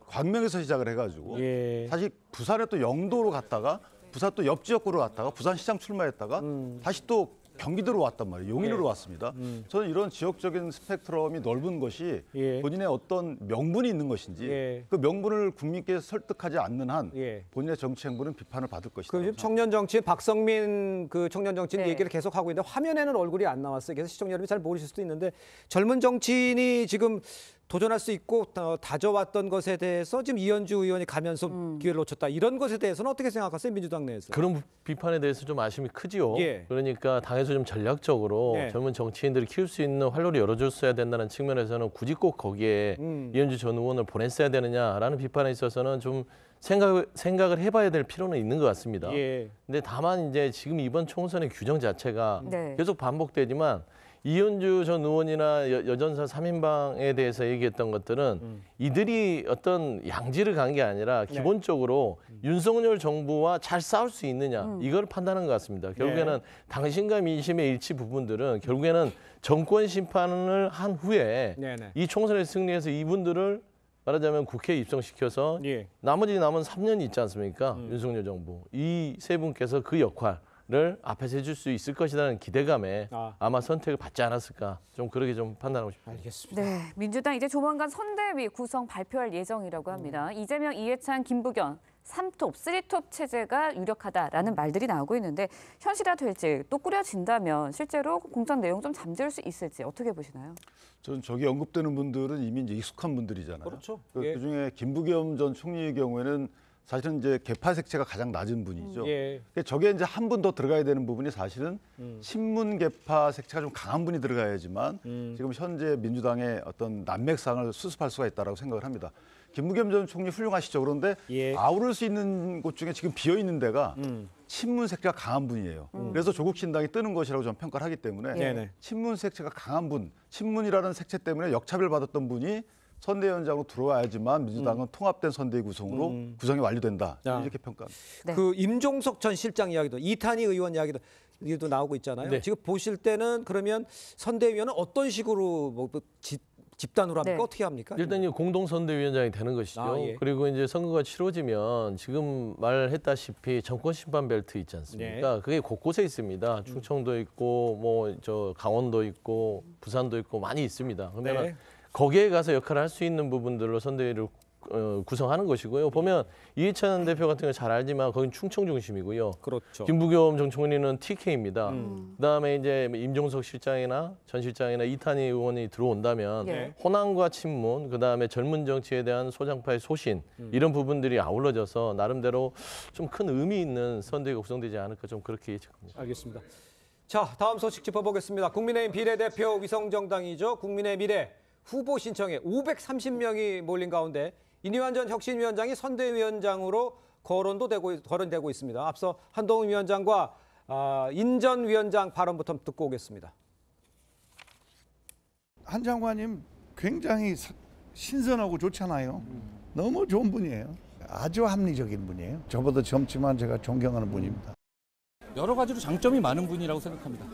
광명에서 시작을 해가지고 예. 사실 부산에 또 영도로 갔다가 부산 또 옆 지역구로 갔다가 부산시장 출마했다가 다시 또 경기도로 왔단 말이에요. 용인으로 왔습니다. 저는 이런 지역적인 스펙트럼이 넓은 것이 본인의 어떤 명분이 있는 것인지 그 명분을 국민께 설득하지 않는 한 본인의 정치 행보는 비판을 받을 것이다. 그 청년 정치인 박성민 그 청년 정치인 얘기를 계속 하고 있는데 화면에는 얼굴이 안 나왔어요. 그래서 시청자 여러분이 잘 모르실 수도 있는데 젊은 정치인이 지금 도전할 수 있고 다져왔던 것에 대해서 지금 이현주 의원이 가면서 기회를 놓쳤다. 이런 것에 대해서는 어떻게 생각하세요? 민주당 내에서. 그런 비판에 대해서 좀 아쉬움이 크지요. 예. 그러니까 당에서 좀 전략적으로 젊은 정치인들을 키울 수 있는 활로를 열어줬어야 된다는 측면에서는 굳이 꼭 거기에 이현주 전 의원을 보냈어야 되느냐라는 비판에 있어서는 좀 생각을 해봐야 될 필요는 있는 것 같습니다. 근데 다만 이제 지금 이번 총선의 규정 자체가 계속 반복되지만 이현주 전 의원이나 여전사 3인방에 대해서 얘기했던 것들은 이들이 어떤 양지를 간 게 아니라 기본적으로 윤석열 정부와 잘 싸울 수 있느냐 이걸 판단한 것 같습니다. 결국에는 당신과 민심의 일치 부분들은 결국에는 정권 심판을 한 후에 이 총선에 승리해서 이분들을 말하자면 국회에 입성시켜서 나머지 남은 3년이 있지 않습니까? 윤석열 정부. 이 세 분께서 그 역할을 앞에서 해줄 수 있을 것이라는 기대감에 아마 선택을 받지 않았을까. 좀 그렇게 좀 판단하고 싶습니다. 알겠습니다. 네, 민주당 이제 조만간 선대위 구성 발표할 예정이라고 합니다. 이재명, 이해찬, 김부겸 3톱, 3톱 체제가 유력하다라는 말들이 나오고 있는데 현실화될지 또 꾸려진다면 실제로 공천 내용 좀 잠재울 수 있을지 어떻게 보시나요? 저는 저기 언급되는 분들은 이미 이제 익숙한 분들이잖아요. 그렇죠. 그중에 김부겸 전 총리의 경우에는 사실은 이제 개파 색채가 가장 낮은 분이죠. 저게 이제 한 분 더 들어가야 되는 부분이 사실은 친문 개파 색채가 좀 강한 분이 들어가야지만 지금 현재 민주당의 어떤 난맥상을 수습할 수가 있다라고 생각을 합니다. 김부겸 전 총리 훌륭하시죠. 그런데 아우를 수 있는 곳 중에 지금 비어 있는 데가 친문 색채가 강한 분이에요. 그래서 조국 신당이 뜨는 것이라고 저는 평가를 하기 때문에 친문 색채가 강한 분, 친문이라는 색채 때문에 역차별 받았던 분이 선대위원장으로 들어와야지만 민주당은 통합된 선대위 구성으로 구성이 완료된다. 이렇게 평가합니다. 그 임종석 전 실장 이야기도 이탄희 의원 이야기도 나오고 있잖아요. 지금 보실 때는 그러면 선대위원은 어떤 식으로 집단으로 합니까? 어떻게 합니까? 일단 공동선대위원장이 되는 것이죠. 그리고 이제 선거가 치러지면 지금 말했다시피 정권 심판 벨트 있지 않습니까? 그게 곳곳에 있습니다. 충청도 있고 뭐 저 강원도 있고 부산도 있고 많이 있습니다. 그러면 거기에 가서 역할을 할 수 있는 부분들로 선대위를 구성하는 것이고요. 보면 이해찬 대표 같은 거 잘 알지만 거긴 충청 중심이고요. 그렇죠. 김부겸 정총리는 TK입니다. 그다음에 이제 임종석 실장이나 전 실장이나 이탄희 의원이 들어온다면 예. 호남과 친문, 그다음에 젊은 정치에 대한 소장파의 소신 이런 부분들이 아울러져서 나름대로 좀 큰 의미 있는 선대위가 구성되지 않을까 좀 그렇게 예측합니다. 알겠습니다. 자, 다음 소식 짚어보겠습니다. 국민의힘 비례대표 위성정당이죠. 국민의 미래 후보 신청에 530명이 몰린 가운데 이니환 전 혁신위원장이 선대위원장으로 거론되고 있습니다. 앞서 한동훈 위원장과 인 전 위원장 발언부터 듣고 오겠습니다. 한 장관님 굉장히 신선하고 좋잖아요. 너무 좋은 분이에요. 아주 합리적인 분이에요. 저보다 젊지만 제가 존경하는 분입니다. 여러 가지로 장점이 많은 분이라고 생각합니다.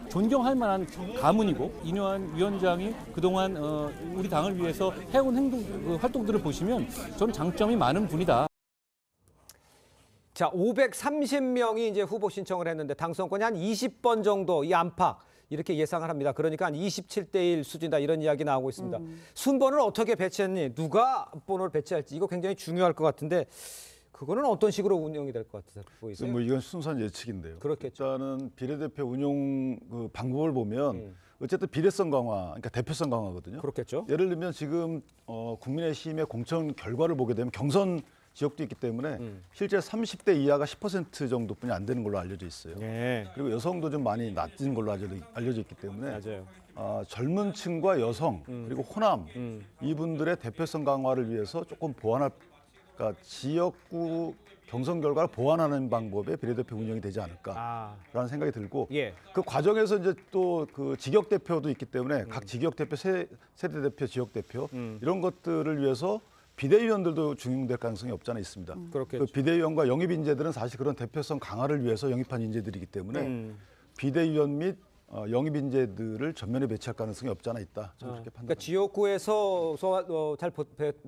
존경할 만한 가문이고 이뇨한 위원장이 그동안 우리 당을 위해서 해온 활동들을 보시면 저는 장점이 많은 분이다. 자, 530명이 이제 후보 신청을 했는데 당선권이 한 20번 정도 이 안팎 이렇게 예상을 합니다. 그러니까 한 27대1 수준이다 이런 이야기 나오고 있습니다. 순번을 어떻게 배치했니? 누가 번호를 배치할지 이거 굉장히 중요할 것 같은데 그거는 어떤 식으로 운영이 될 것 같아요? 보이세요? 뭐 이건 순수한 예측인데요. 그렇겠죠. 일단은 비례대표 운영 그 방법을 보면 어쨌든 비례성 강화, 그러니까 대표성 강화거든요. 그렇겠죠. 예를 들면 지금 국민의힘의 공천 결과를 보게 되면 경선 지역도 있기 때문에 실제 30대 이하가 10% 정도뿐이 안 되는 걸로 알려져 있어요. 네. 그리고 여성도 좀 많이 낮은 걸로 알려져 있기 때문에 맞아요. 젊은 층과 여성 그리고 호남 이분들의 대표성 강화를 위해서 조금 보완할 그러니까 지역구 경선 결과를 보완하는 방법의 비례대표 운영이 되지 않을까라는 생각이 들고 그 과정에서 이제 또 그 직역 대표도 있기 때문에 각 직역 대표 세대 대표 지역 대표 이런 것들을 위해서 비대위원들도 중용될 가능성이 없지 않아 있습니다. 그 비대위원과 영입 인재들은 사실 그런 대표성 강화를 위해서 영입한 인재들이기 때문에 비대위원 및 영입 인재들을 전면에 배치할 가능성이 없지 않아 있다. 저는 그렇게 판단합니다. 그러니까 지역구에서 잘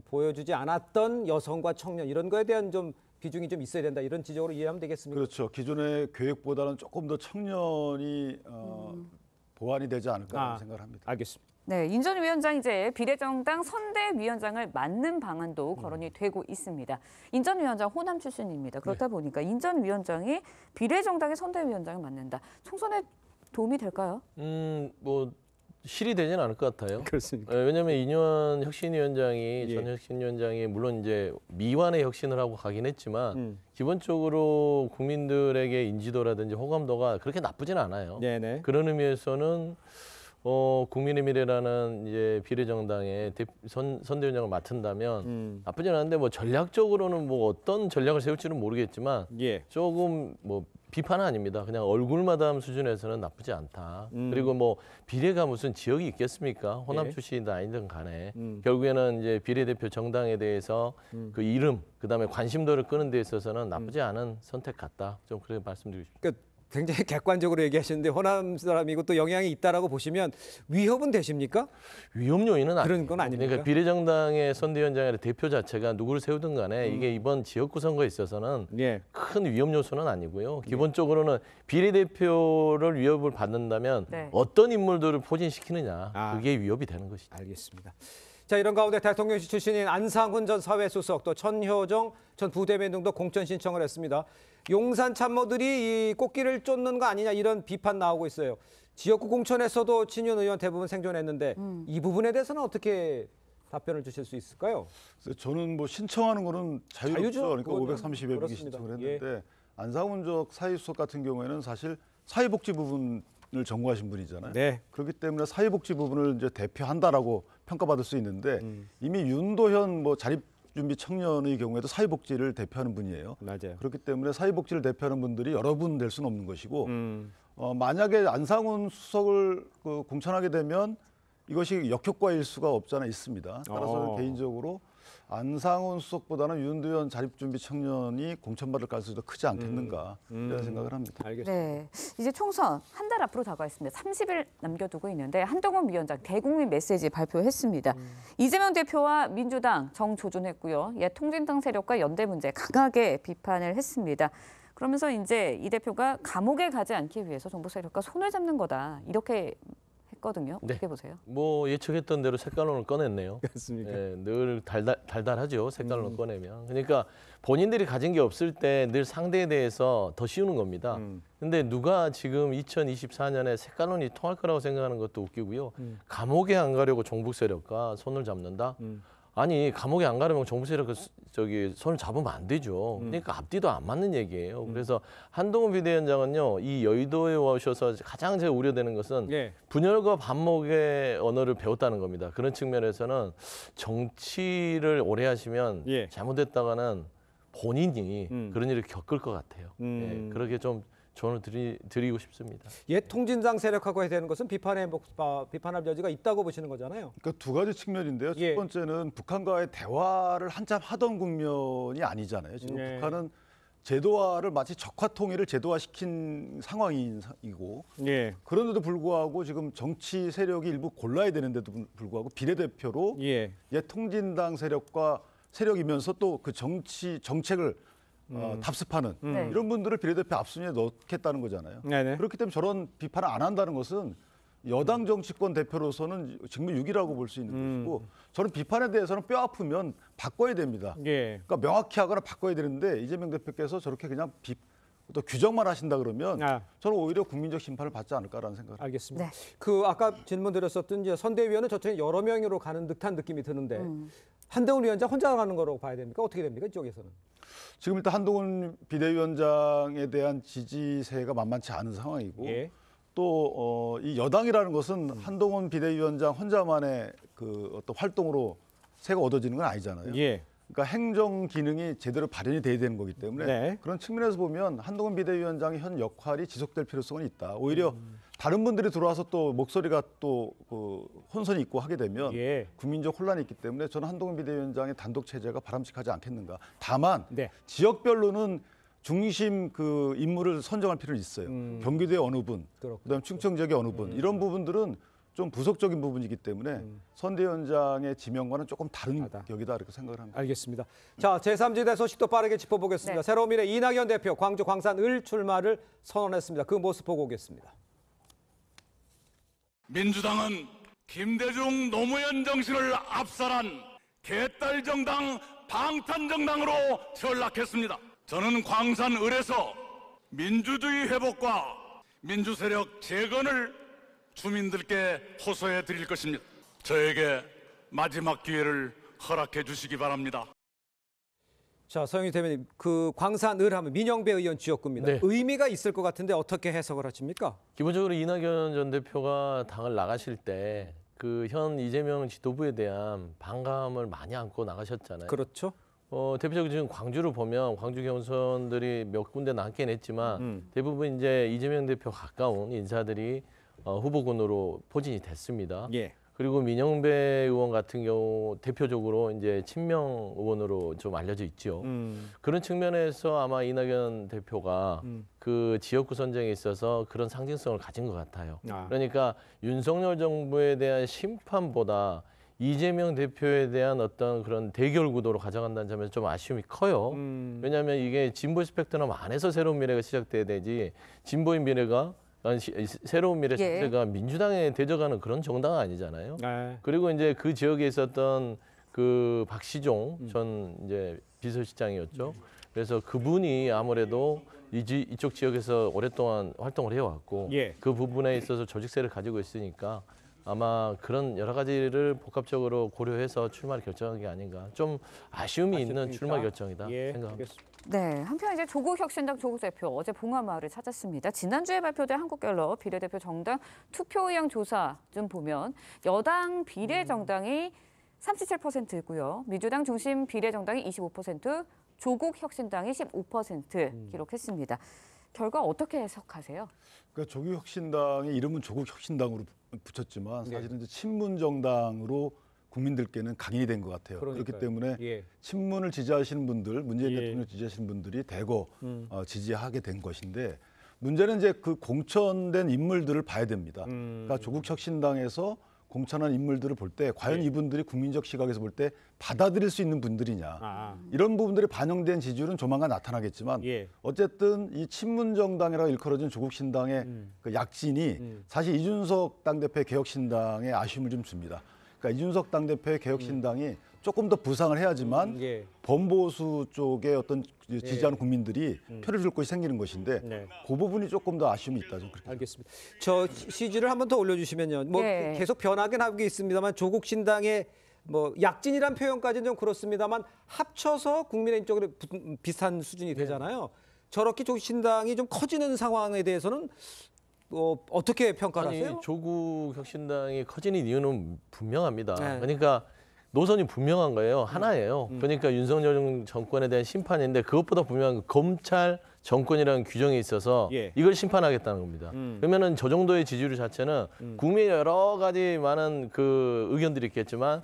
보여주지 않았던 여성과 청년 이런 거에 대한 좀 비중이 좀 있어야 된다 이런 지적으로 이해하면 되겠습니까? 그렇죠. 기존의 계획보다는 조금 더 청년이 보완이 되지 않을까 생각을 합니다. 알겠습니다. 네, 인 전 위원장 이제 비례정당 선대위원장을 맡는 방안도 거론이 되고 있습니다. 인 전 위원장 호남 출신입니다. 그렇다 보니까 인 전 위원장이 비례정당의 선대위원장을 맡는다. 총선에 도움이 될까요? 뭐 실이 되지는 않을 것 같아요. 그렇습니까? 왜냐하면 이뇨한 혁신위원장이 전 혁신위원장이 물론 이제 미완의 혁신을 하고 가긴 했지만 기본적으로 국민들에게 인지도라든지 호감도가 그렇게 나쁘진 않아요. 네네. 그런 의미에서는 국민의 미래라는 이제 비례정당의 선대위원장을 맡은다면 나쁘진 않은데 뭐 전략적으로는 뭐 어떤 전략을 세울지는 모르겠지만 조금 뭐 비판은 아닙니다. 그냥 얼굴마담 수준에서는 나쁘지 않다. 그리고 뭐 비례가 무슨 지역이 있겠습니까? 호남 출신이든 아니든 간에 결국에는 이제 비례대표 정당에 대해서 그 이름 그다음에 관심도를 끄는 데 있어서는 나쁘지 않은 선택 같다. 좀 그렇게 말씀드리고 싶습니다. 그러니까 굉장히 객관적으로 얘기하시는데 호남 사람이고 또 영향이 있다라고 보시면 위협은 되십니까? 위협 요인은 그런 건 아닙니까? 그러니까 비례정당의 선대위원장의 대표 자체가 누구를 세우든 간에 이게 이번 지역구 선거에 있어서는 큰 위협 요소는 아니고요. 기본적으로는 비례대표를 위협을 받는다면 어떤 인물들을 포진시키느냐 그게 위협이 되는 것이죠. 알겠습니다. 자, 이런 가운데 대통령실 출신인 안상훈 전 사회수석 또 천효정 전 부대변인 등도 공천 신청을 했습니다. 용산 참모들이 이 꽃길을 쫓는 거 아니냐 이런 비판 나오고 있어요. 지역구 공천에서도 친윤 의원 대부분 생존했는데 이 부분에 대해서는 어떻게 답변을 주실 수 있을까요? 저는 뭐 신청하는 거는 자유죠. 그러니까 그거는 530여 명이 신청을 했는데 안상훈 전 사회수석 같은 경우에는 사실 사회복지 부분을 전공하신 분이잖아요. 그렇기 때문에 사회복지 부분을 이제 대표한다라고 평가받을 수 있는데 이미 윤도현 뭐 자립준비 청년의 경우에도 사회복지를 대표하는 분이에요. 맞아요. 그렇기 때문에 사회복지를 대표하는 분들이 여러 분 될 수는 없는 것이고 만약에 안상훈 수석을 공천하게 되면 이것이 역효과일 수가 없지 않아 있습니다. 따라서 개인적으로 안상훈 수석보다는 윤도현 자립준비 청년이 공천받을 가능성이 더 크지 않겠는가 이런 생각을 합니다. 알겠습니다. 네, 이제 총선 한 달 앞으로 다가와 있습니다. 30일 남겨두고 있는데 한동훈 위원장 대국민 메시지 발표했습니다. 이재명 대표와 민주당 정조준했고요. 통진당 세력과 연대 문제 강하게 비판을 했습니다. 그러면서 이제 이 대표가 감옥에 가지 않기 위해서 정부 세력과 손을 잡는 거다 이렇게 했거든요. 어떻게 보세요? 뭐 예측했던 대로 색깔론을 꺼냈네요. 그렇습니까? 늘 달달하죠. 색깔론 꺼내면. 그러니까 본인들이 가진 게 없을 때 늘 상대에 대해서 더 씌우는 겁니다. 근데 누가 지금 2024년에 색깔론이 통할 거라고 생각하는 것도 웃기고요. 감옥에 안 가려고 종북 세력과 손을 잡는다? 아니 감옥에 안 가려면 종북 세력 손을 잡으면 안 되죠. 그러니까 앞뒤도 안 맞는 얘기예요. 그래서 한동훈 비대위원장은요, 이 여의도에 오셔서 가장 제가 우려되는 것은 분열과 반목의 언어를 배웠다는 겁니다. 그런 측면에서는 정치를 오래 하시면 잘못했다가는 본인이 그런 일을 겪을 것 같아요. 그렇게 좀 조언을 드리고 싶습니다. 옛 통진당 세력하고 해야 되는 것은 비판할 여지가 있다고 보시는 거잖아요. 그러니까 두 가지 측면인데요. 첫 번째는 북한과의 대화를 한참 하던 국면이 아니잖아요. 지금 북한은 제도화를 마치 적화 통일을 제도화시킨 상황이고 그런데도 불구하고 지금 정치 세력이 일부 골라야 되는데도 불구하고 비례대표로 옛 통진당 세력이면서 또 그 정책을 답습하는 이런 분들을 비례대표 앞순위에 넣겠다는 거잖아요. 그렇기 때문에 저런 비판을 안 한다는 것은 여당 정치권 대표로서는 직무유기라고 볼 수 있는 것이고 저런 비판에 대해서는 뼈 아프면 바꿔야 됩니다. 그러니까 명확히 하거나 바꿔야 되는데 이재명 대표께서 저렇게 그냥 또 규정만 하신다 그러면 저는 오히려 국민적 심판을 받지 않을까라는 생각을 알겠습니다. 그 아까 질문 드렸었던 이제 선대위원은 저쪽에 여러 명으로 가는 듯한 느낌이 드는데 한동훈 위원장 혼자 가는 거라고 봐야 됩니까? 어떻게 됩니까? 이쪽에서는? 지금 일단 한동훈 비대위원장에 대한 지지세가 만만치 않은 상황이고 또 이 여당이라는 것은 한동훈 비대위원장 혼자만의 그 어떤 활동으로 세가 얻어지는 건 아니잖아요. 그러니까 행정 기능이 제대로 발현이 돼야 되는 거기 때문에 그런 측면에서 보면 한동훈 비대위원장의 현 역할이 지속될 필요성은 있다. 오히려 다른 분들이 들어와서 또 목소리가 또 그 혼선이 있고 하게 되면 국민적 혼란이 있기 때문에 저는 한동훈 비대위원장의 단독 체제가 바람직하지 않겠는가. 다만 지역별로는 중심 그 인물을 선정할 필요는 있어요. 경기도의 어느 분, 그다음 충청 지역의 어느 분 이런 부분들은 좀 부속적인 부분이기 때문에 선대위원장의 지명과는 조금 다른 격이다 이렇게 생각을 합니다. 알겠습니다. 자, 제3지대 소식도 빠르게 짚어보겠습니다. 새로운 미래 이낙연 대표 광주 광산 을 출마를 선언했습니다. 그 모습 보고 오겠습니다. 민주당은 김대중 노무현 정신을 압살한 개딸 정당 방탄 정당으로 전락했습니다. 저는 광산 을에서 민주주의 회복과 민주세력 재건을 주민들께 호소해 드릴 것입니다. 저에게 마지막 기회를 허락해 주시기 바랍니다. 자, 서영희 대변인, 그 광산을 하면 민영배 의원 지역구입니다. 의미가 있을 것 같은데 어떻게 해석을 하십니까? 기본적으로 이낙연 전 대표가 당을 나가실 때 그 현 이재명 지도부에 대한 반감을 많이 안고 나가셨잖아요. 그렇죠. 대표적으로 지금 광주를 보면 광주 경선들이 몇 군데 남긴 했지만 대부분 이제 이재명 대표 가까운 인사들이 후보군으로 포진이 됐습니다. 그리고 민영배 의원 같은 경우 대표적으로 이제 친명 의원으로 좀 알려져 있죠. 그런 측면에서 아마 이낙연 대표가 그 지역구 선정에 있어서 그런 상징성을 가진 것 같아요. 그러니까 윤석열 정부에 대한 심판보다 이재명 대표에 대한 어떤 그런 대결 구도로 가져간다는 점에서 좀 아쉬움이 커요. 왜냐하면 이게 진보 스펙트럼 안에서 새로운 미래가 시작돼야 되지 진보의 미래가 새로운 미래 자체가 민주당에 대적하는 그런 정당은 아니잖아요. 그리고 이제 그 지역에 있었던 그 박시종 전 이제 비서실장이었죠. 그래서 그분이 아무래도 이쪽 지역에서 오랫동안 활동을 해왔고 그 부분에 있어서 조직세를 가지고 있으니까 아마 그런 여러 가지를 복합적으로 고려해서 출마를 결정한 게 아닌가. 좀 아쉬움이 있는 출마 결정이다 생각합니다. 네, 한편 이제 조국혁신당 조국 대표 어제 봉화마을을 찾았습니다. 지난주에 발표된 한국갤럽 비례대표 정당 투표 의향 조사 좀 보면 여당 비례 정당이 37%고요. 민주당 중심 비례 정당이 25%, 조국혁신당이 15% 기록했습니다. 결과 어떻게 해석하세요? 그러니까 조국혁신당의 이름은 조국혁신당으로 붙였지만 사실은 이제 친문 정당으로 국민들께는 각인이 된 것 같아요. 그렇기 때문에 친문을 지지하시는 분들, 문재인 대통령 지지하시는 분들이 대거 지지하게 된 것인데 문제는 이제 그 공천된 인물들을 봐야 됩니다. 그러니까 조국혁신당에서 공천한 인물들을 볼 때 과연 이분들이 국민적 시각에서 볼 때 받아들일 수 있는 분들이냐. 이런 부분들이 반영된 지지율은 조만간 나타나겠지만 어쨌든 이 친문정당이라고 일컬어진 조국신당의 그 약진이 사실 이준석 당대표의 개혁신당에 아쉬움을 좀 줍니다. 그러니까 이준석 당대표의 개혁신당이 조금 더 부상을 해야지만 범보수 쪽의 어떤 지지하는 국민들이 표를 줄 곳이 생기는 것인데 그 부분이 조금 더 아쉬움이 있다. 좀 그렇게 알겠습니다. 저 CG를 한 번 더 올려주시면요. 뭐 계속 변하긴 하고 있습니다만 조국 신당의 뭐 약진이란 표현까지는 좀 그렇습니다만 합쳐서 국민의힘 쪽으로 비슷한 수준이 되잖아요. 저렇게 조국 신당이 좀 커지는 상황에 대해서는 어떻게 평가를 하세요? 아니, 조국 혁신당이 커지는 이유는 분명합니다. 그러니까 노선이 분명한 거예요. 하나예요. 그러니까 윤석열 정권에 대한 심판인데 그것보다 분명한 건 검찰 정권이라는 규정이 있어서 이걸 심판하겠다는 겁니다. 그러면은 저 정도의 지지율 자체는 국민의 여러 가지 많은 그 의견들이 있겠지만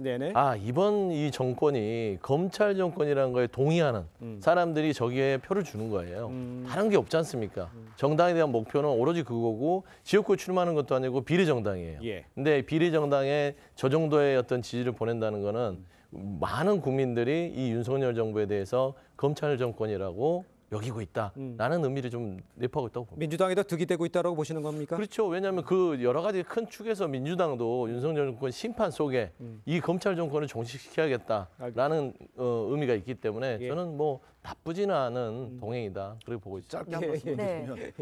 이번 이 정권이 검찰 정권이라는 거에 동의하는 사람들이 저기에 표를 주는 거예요. 다른 게 없지 않습니까? 정당에 대한 목표는 오로지 그거고 지역구에 출마하는 것도 아니고 비례정당이에요. 근데 비례정당에 저 정도의 어떤 지지를 보낸다는 거는 많은 국민들이 이 윤석열 정부에 대해서 검찰 정권이라고 여기고 있다라는 의미를 좀 내포하고 있다고 봅니다. 민주당이 더 득이 되고 있다고 보시는 겁니까? 그렇죠. 왜냐하면 그 여러 가지 큰 축에서 민주당도 윤석열 정권 심판 속에 이 검찰 정권을 종식시켜야겠다라는 의미가 있기 때문에 저는 뭐 나쁘지는 않은 동행이다 그렇게 보고 있습니다. 짧게 한 말씀 드리면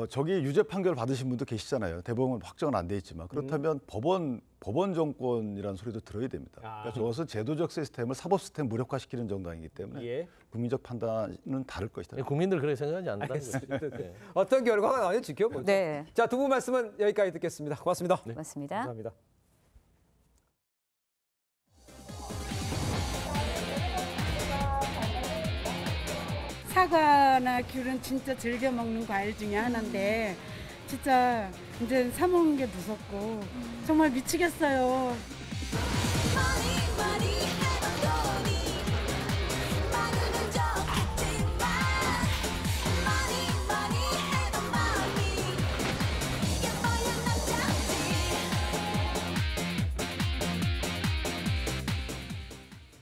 저기 유죄 판결 받으신 분도 계시잖아요. 대법원 확정은 안 돼 있지만 그렇다면 법원 정권이라는 소리도 들어야 됩니다. 그러니까 저것은 제도적 시스템을 사법 시스템 무력화시키는 정당이기 때문에 국민적 판단은 다를 것이다. 국민들 그렇게 생각하지 않는다. 어떤 결과가 나오는지 지켜보죠. 자, 두 분 말씀은 여기까지 듣겠습니다. 고맙습니다. 고맙습니다. 감사합니다. 사과나 귤은 진짜 즐겨 먹는 과일 중에 하나인데 진짜 이제 사 먹는 게 무섭고 정말 미치겠어요.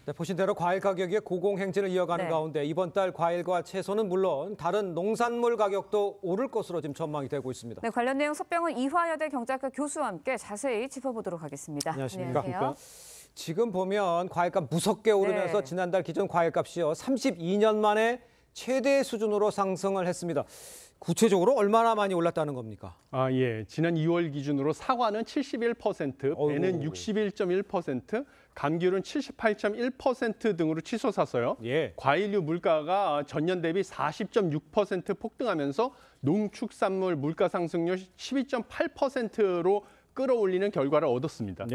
네, 보신 대로 과일 가격이 고공행진을 이어가는 가운데 이번 달 과일과 채소는 물론 다른 농산물 가격도 오를 것으로 지금 전망이 되고 있습니다. 네, 관련 내용 석병훈 이화여대 경제학과 교수와 함께 자세히 짚어보도록 하겠습니다. 안녕하십니까. 안녕하세요. 지금 보면 과일값 무섭게 오르면서 지난달 기존 과일값이요 32년 만에 최대 수준으로 상승을 했습니다. 구체적으로 얼마나 많이 올랐다는 겁니까? 지난 2월 기준으로 사과는 71%, 배는 61.1%, 감귤은 78.1% 등으로 치솟았어요. 과일류 물가가 전년 대비 40.6% 폭등하면서 농축산물 물가 상승률 12.8%로 끌어올리는 결과를 얻었습니다.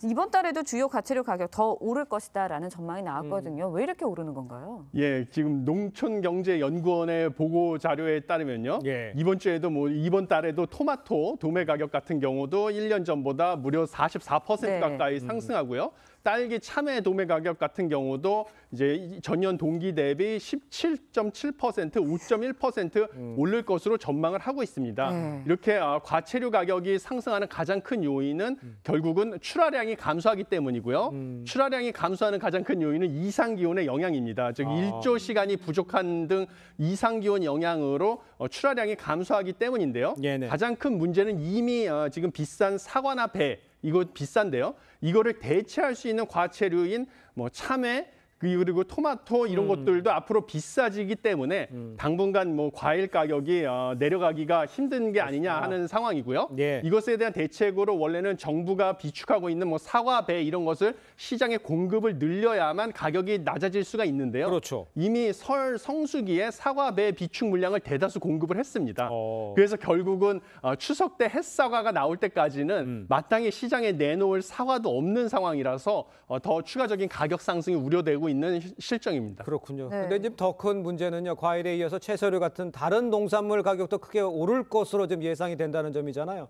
이번 달에도 주요 과채료 가격 더 오를 것이다라는 전망이 나왔거든요. 왜 이렇게 오르는 건가요? 지금 농촌경제연구원의 보고 자료에 따르면요. 이번 주에도 이번 달에도 토마토 도매 가격 같은 경우도 1년 전보다 무려 44% 가까이 상승하고요. 딸기 참외 도매 가격 같은 경우도 이제 전년 동기 대비 17.7%, 5.1% 오를 것으로 전망을 하고 있습니다. 이렇게 과채료 가격이 상승하는 가장 큰 요인은 결국은 출하량이 감소하기 때문이고요. 출하량이 감소하는 가장 큰 요인은 이상기온의 영향입니다. 즉 일조 시간이 부족한 등 이상기온 영향으로 출하량이 감소하기 때문인데요. 가장 큰 문제는 이미 지금 비싼 사과나 배 이거 비싼데요. 이거를 대체할 수 있는 과채류인 참외 그리고 토마토 이런 것들도 앞으로 비싸지기 때문에 당분간 과일 가격이 내려가기가 힘든 게 아니냐 하는 상황이고요. 이것에 대한 대책으로 원래는 정부가 비축하고 있는 사과, 배 이런 것을 시장에 공급을 늘려야만 가격이 낮아질 수가 있는데요. 이미 설 성수기에 사과, 배 비축 물량을 대다수 공급을 했습니다. 그래서 결국은 추석 때 햇사과가 나올 때까지는 마땅히 시장에 내놓을 사과도 없는 상황이라서 더 추가적인 가격 상승이 우려되고 있는 실정입니다. 그렇군요. 근데 지금 더 큰 문제는요. 과일에 이어서 채소류 같은 다른 농산물 가격도 크게 오를 것으로 지금 예상이 된다는 점이잖아요.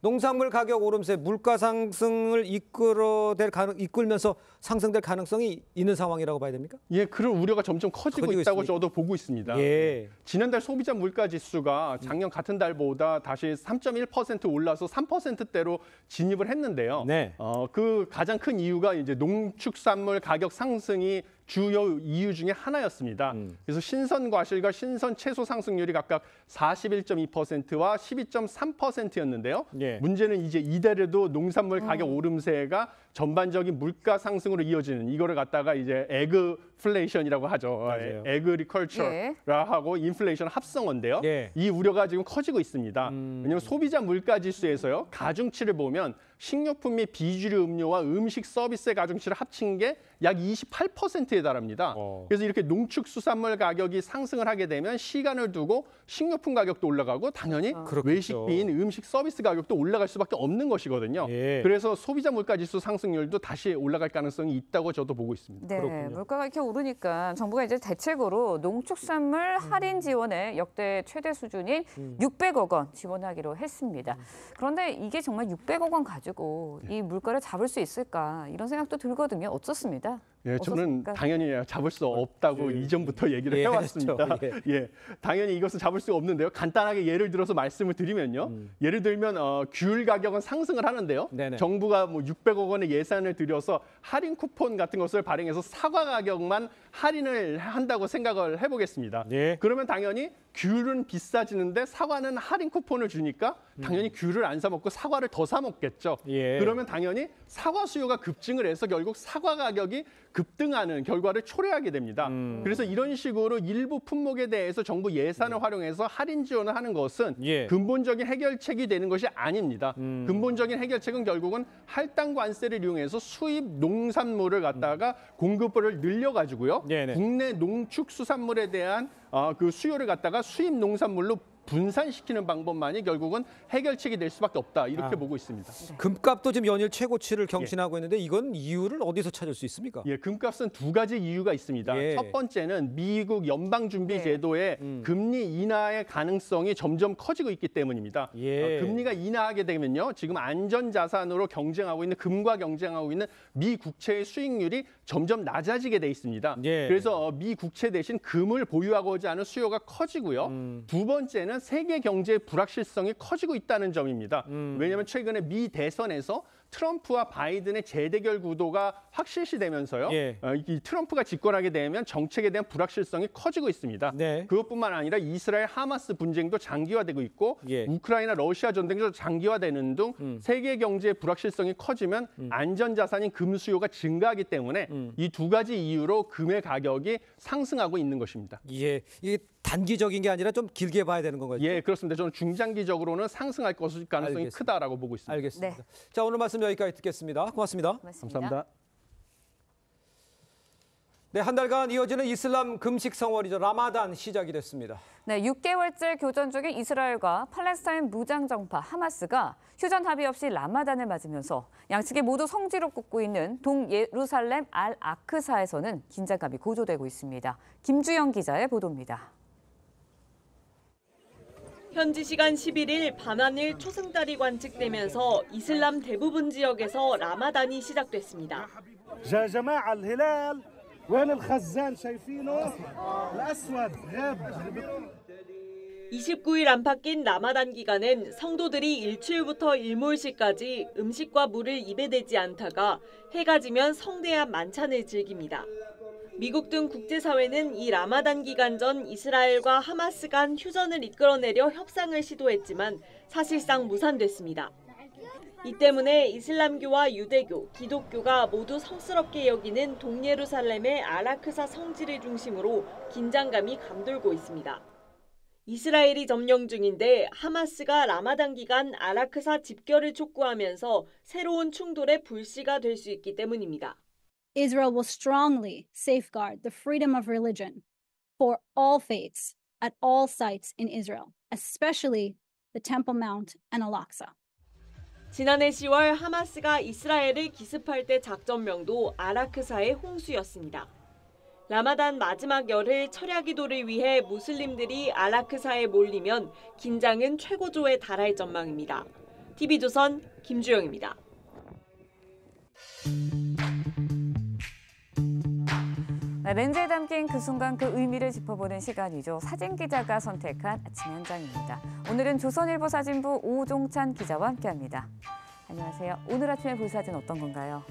농산물 가격 오름세 물가 상승을 이끌면서 상승될 가능성이 있는 상황이라고 봐야 됩니까? 예, 그런 우려가 점점 커지고 있다고 저도 보고 있습니다. 예. 지난달 소비자 물가 지수가 작년 같은 달보다 다시 3.1% 올라서 3%대로 진입을 했는데요. 네. 그 가장 큰 이유가 이제 농축산물 가격 상승이 주요 이유 중에 하나였습니다. 그래서 신선 과실과 신선 채소 상승률이 각각 41.2%와 12.3%였는데요. 예. 문제는 이제 이달에도 농산물 가격 오름세가 전반적인 물가 상승으로 이어지는 이거를 갖다가 이제 에그플레이션이라고 하죠. 맞아요. 에그리컬처라 하고 인플레이션 합성어인데요. 예. 이 우려가 지금 커지고 있습니다. 왜냐하면 소비자 물가 지수에서요. 가중치를 보면 식료품 및 비주류 음료와 음식 서비스의 가중치를 합친 게 약 28%에 달합니다. 그래서 이렇게 농축수산물 가격이 상승을 하게 되면 시간을 두고 식료품 가격도 올라가고 당연히 외식비인 음식 서비스 가격도 올라갈 수밖에 없는 것이거든요. 예. 그래서 소비자 물가 지수 상승률도 다시 올라갈 가능성이 있다고 저도 보고 있습니다. 네, 그렇군요. 물가가 이렇게 오르니까 정부가 이제 대책으로 농축산물 할인 지원의 역대 최대 수준인 600억 원 지원하기로 했습니다. 그런데 이게 정말 600억 원 가지고 이 물가를 잡을 수 있을까 이런 생각도 들거든요. 어떻습니다? 예, 저는 어떻습니까? 당연히 잡을 수 없다고 이전부터 얘기를 예, 해왔습니다. 그렇죠. 예, 당연히 이것을 잡을 수 없는데요. 간단하게 예를 들어서 말씀을 드리면요. 예를 들면 귤 가격은 상승을 하는데요. 네네. 정부가 뭐 600억 원의 예산을 들여서 할인 쿠폰 같은 것을 발행해서 사과 가격만 할인을 한다고 생각을 해보겠습니다. 예. 그러면 당연히 귤은 비싸지는데 사과는 할인 쿠폰을 주니까 당연히 귤을 안 사 먹고 사과를 더 사 먹겠죠. 예. 그러면 당연히 사과 수요가 급증을 해서 결국 사과 가격이 급등하는 결과를 초래하게 됩니다. 그래서 이런 식으로 일부 품목에 대해서 정부 예산을 활용해서 할인 지원을 하는 것은 예. 근본적인 해결책이 되는 것이 아닙니다. 근본적인 해결책은 결국은 할당 관세를 이용해서 수입 농산물을 갖다가 공급을 늘려가지고요. 네네. 국내 농축수산물에 대한 그 수요를 갖다가 수입 농산물로 분산시키는 방법만이 결국은 해결책이 될 수밖에 없다. 이렇게 보고 있습니다. 금값도 지금 연일 최고치를 경신하고 있는데 이건 이유를 어디서 찾을 수 있습니까? 예, 금값은 두 가지 이유가 있습니다. 예. 첫 번째는 미국 연방준비제도의 금리 인하의 가능성이 점점 커지고 있기 때문입니다. 예. 금리가 인하하게 되면요. 지금 안전자산으로 경쟁하고 있는 금과 경쟁하고 있는 미 국채의 수익률이 점점 낮아지게 돼 있습니다. 예. 그래서 미 국채 대신 금을 보유하고자 하는 수요가 커지고요. 두 번째는 세계 경제의 불확실성이 커지고 있다는 점입니다. 왜냐하면 최근에 미 대선에서 트럼프와 바이든의 재대결 구도가 확실시되면서요. 예. 이 트럼프가 집권하게 되면 정책에 대한 불확실성이 커지고 있습니다. 네. 그것뿐만 아니라 이스라엘 하마스 분쟁도 장기화되고 있고 예. 우크라이나 러시아 전쟁도 장기화되는 등 세계 경제의 불확실성이 커지면 안전자산인 금 수요가 증가하기 때문에 이 두 가지 이유로 금의 가격이 상승하고 있는 것입니다. 예, 이게 단기적인 게 아니라 좀 길게 봐야 되는 건가요? 예, 그렇습니다. 저는 중장기적으로는 상승할 것일 가능성이 알겠습니다. 크다라고 보고 있습니다. 알겠습니다. 자, 오늘 말씀 여기까지 듣겠습니다. 고맙습니다. 감사합니다. 네, 한 달간 이어지는 이슬람 금식 성월이죠. 라마단 시작이 됐습니다. 네, 6개월째 교전 중인 이스라엘과 팔레스타인 무장정파 하마스가 휴전 합의 없이 라마단을 맞으면서 양측이 모두 성지로 꼽고 있는 동예루살렘 알-아크사에서는 긴장감이 고조되고 있습니다. 김주영 기자의 보도입니다. 현지 시간 11일 밤하늘 초승달이 관측되면서 이슬람 대부분 지역에서 라마단이 시작됐습니다. 29일 안팎인 라마단 기간엔 성도들이 일출부터 일몰시까지 음식과 물을 입에 대지 않다가 해가 지면 성대한 만찬을 즐깁니다. 미국 등 국제사회는 이 라마단 기간 전 이스라엘과 하마스 간 휴전을 이끌어내려 협상을 시도했지만 사실상 무산됐습니다. 이 때문에 이슬람교와 유대교, 기독교가 모두 성스럽게 여기는 동예루살렘의 알-아크사 성지를 중심으로 긴장감이 감돌고 있습니다. 이스라엘이 점령 중인데 하마스가 라마단 기간 알-아크사 집결을 촉구하면서 새로운 충돌의 불씨가 될 수 있기 때문입니다. Israel will strongly safeguard the freedom of religion for all faiths at all sites in Israel, especially the Temple Mount and Al-Aqsa. 지난해 10월 하마스가 이스라엘을 기습할 때 작전명도 알-아크사의 홍수였습니다. 라마단 마지막 열흘 철야 기도를 위해 무슬림들이 알-아크사에 몰리면 긴장은 최고조에 달할 전망입니다. TV조선 김주영입니다. 렌즈에 담긴 그 순간 그 의미를 짚어보는 시간이죠. 사진 기자가 선택한 아침 현장입니다. 오늘은 조선일보 사진부 오종찬 기자와 함께합니다. 안녕하세요. 오늘 아침에 볼 사진 어떤 건가요?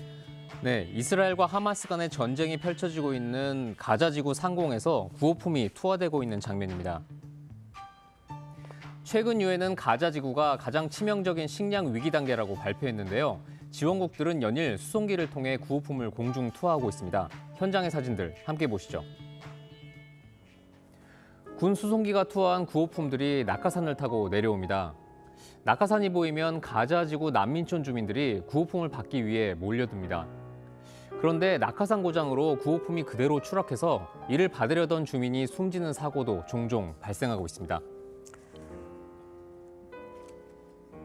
네, 이스라엘과 하마스 간의 전쟁이 펼쳐지고 있는 가자지구 상공에서 구호품이 투하되고 있는 장면입니다. 최근 유엔은 가자지구가 가장 치명적인 식량 위기 단계라고 발표했는데요. 지원국들은 연일 수송기를 통해 구호품을 공중 투하하고 있습니다. 현장의 사진들 함께 보시죠. 군 수송기가 투하한 구호품들이 낙하산을 타고 내려옵니다. 낙하산이 보이면 가자지구 난민촌 주민들이 구호품을 받기 위해 몰려듭니다. 그런데 낙하산 고장으로 구호품이 그대로 추락해서 이를 받으려던 주민이 숨지는 사고도 종종 발생하고 있습니다.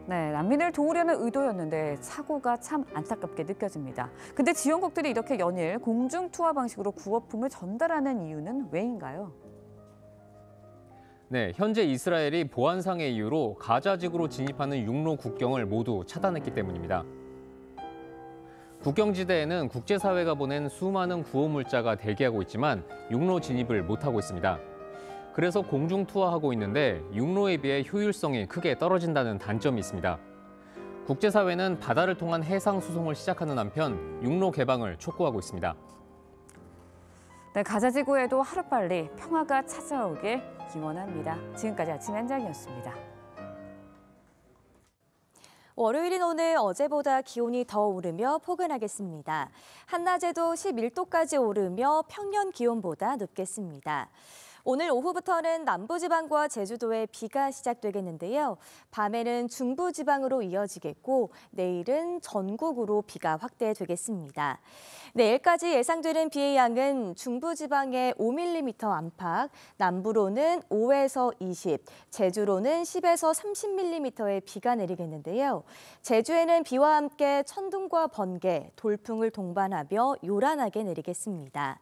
네, 난민을 도우려는 의도였는데 사고가 참 안타깝게 느껴집니다. 근데 지원국들이 이렇게 연일 공중 투하 방식으로 구호품을 전달하는 이유는 왜인가요? 네, 현재 이스라엘이 보안상의 이유로 가자지구로 진입하는 육로 국경을 모두 차단했기 때문입니다. 국경지대에는 국제사회가 보낸 수많은 구호물자가 대기하고 있지만 육로 진입을 못하고 있습니다. 그래서 공중 투하하고 있는데 육로에 비해 효율성이 크게 떨어진다는 단점이 있습니다. 국제사회는 바다를 통한 해상 수송을 시작하는 한편 육로 개방을 촉구하고 있습니다. 네, 가자지구에도 하루빨리 평화가 찾아오길 기원합니다. 지금까지 아침 현장이었습니다. 월요일인 오늘 어제보다 기온이 더 오르며 포근하겠습니다. 한낮에도 11도까지 오르며 평년 기온보다 높겠습니다. 오늘 오후부터는 남부지방과 제주도에 비가 시작되겠는데요. 밤에는 중부지방으로 이어지겠고 내일은 전국으로 비가 확대되겠습니다. 내일까지 예상되는 비의 양은 중부지방에 5mm 안팎, 남부로는 5에서 20, 제주로는 10에서 30mm의 비가 내리겠는데요. 제주에는 비와 함께 천둥과 번개, 돌풍을 동반하며 요란하게 내리겠습니다.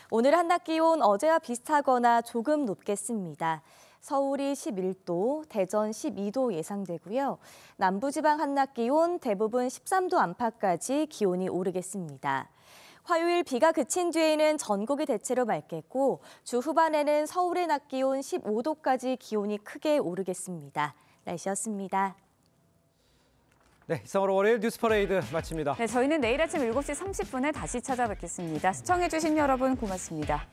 오늘 한낮 기온 어제와 비슷하거나 조금 높겠습니다. 서울이 11도, 대전 12도 예상되고요. 남부지방 한낮 기온 대부분 13도 안팎까지 기온이 오르겠습니다. 화요일 비가 그친 뒤에는 전국이 대체로 맑겠고 주 후반에는 서울의 낮 기온 15도까지 기온이 크게 오르겠습니다. 날씨였습니다. 네, 이상으로 월요일 뉴스 퍼레이드 마칩니다. 네, 저희는 내일 아침 7시 30분에 다시 찾아뵙겠습니다. 시청해주신 여러분 고맙습니다.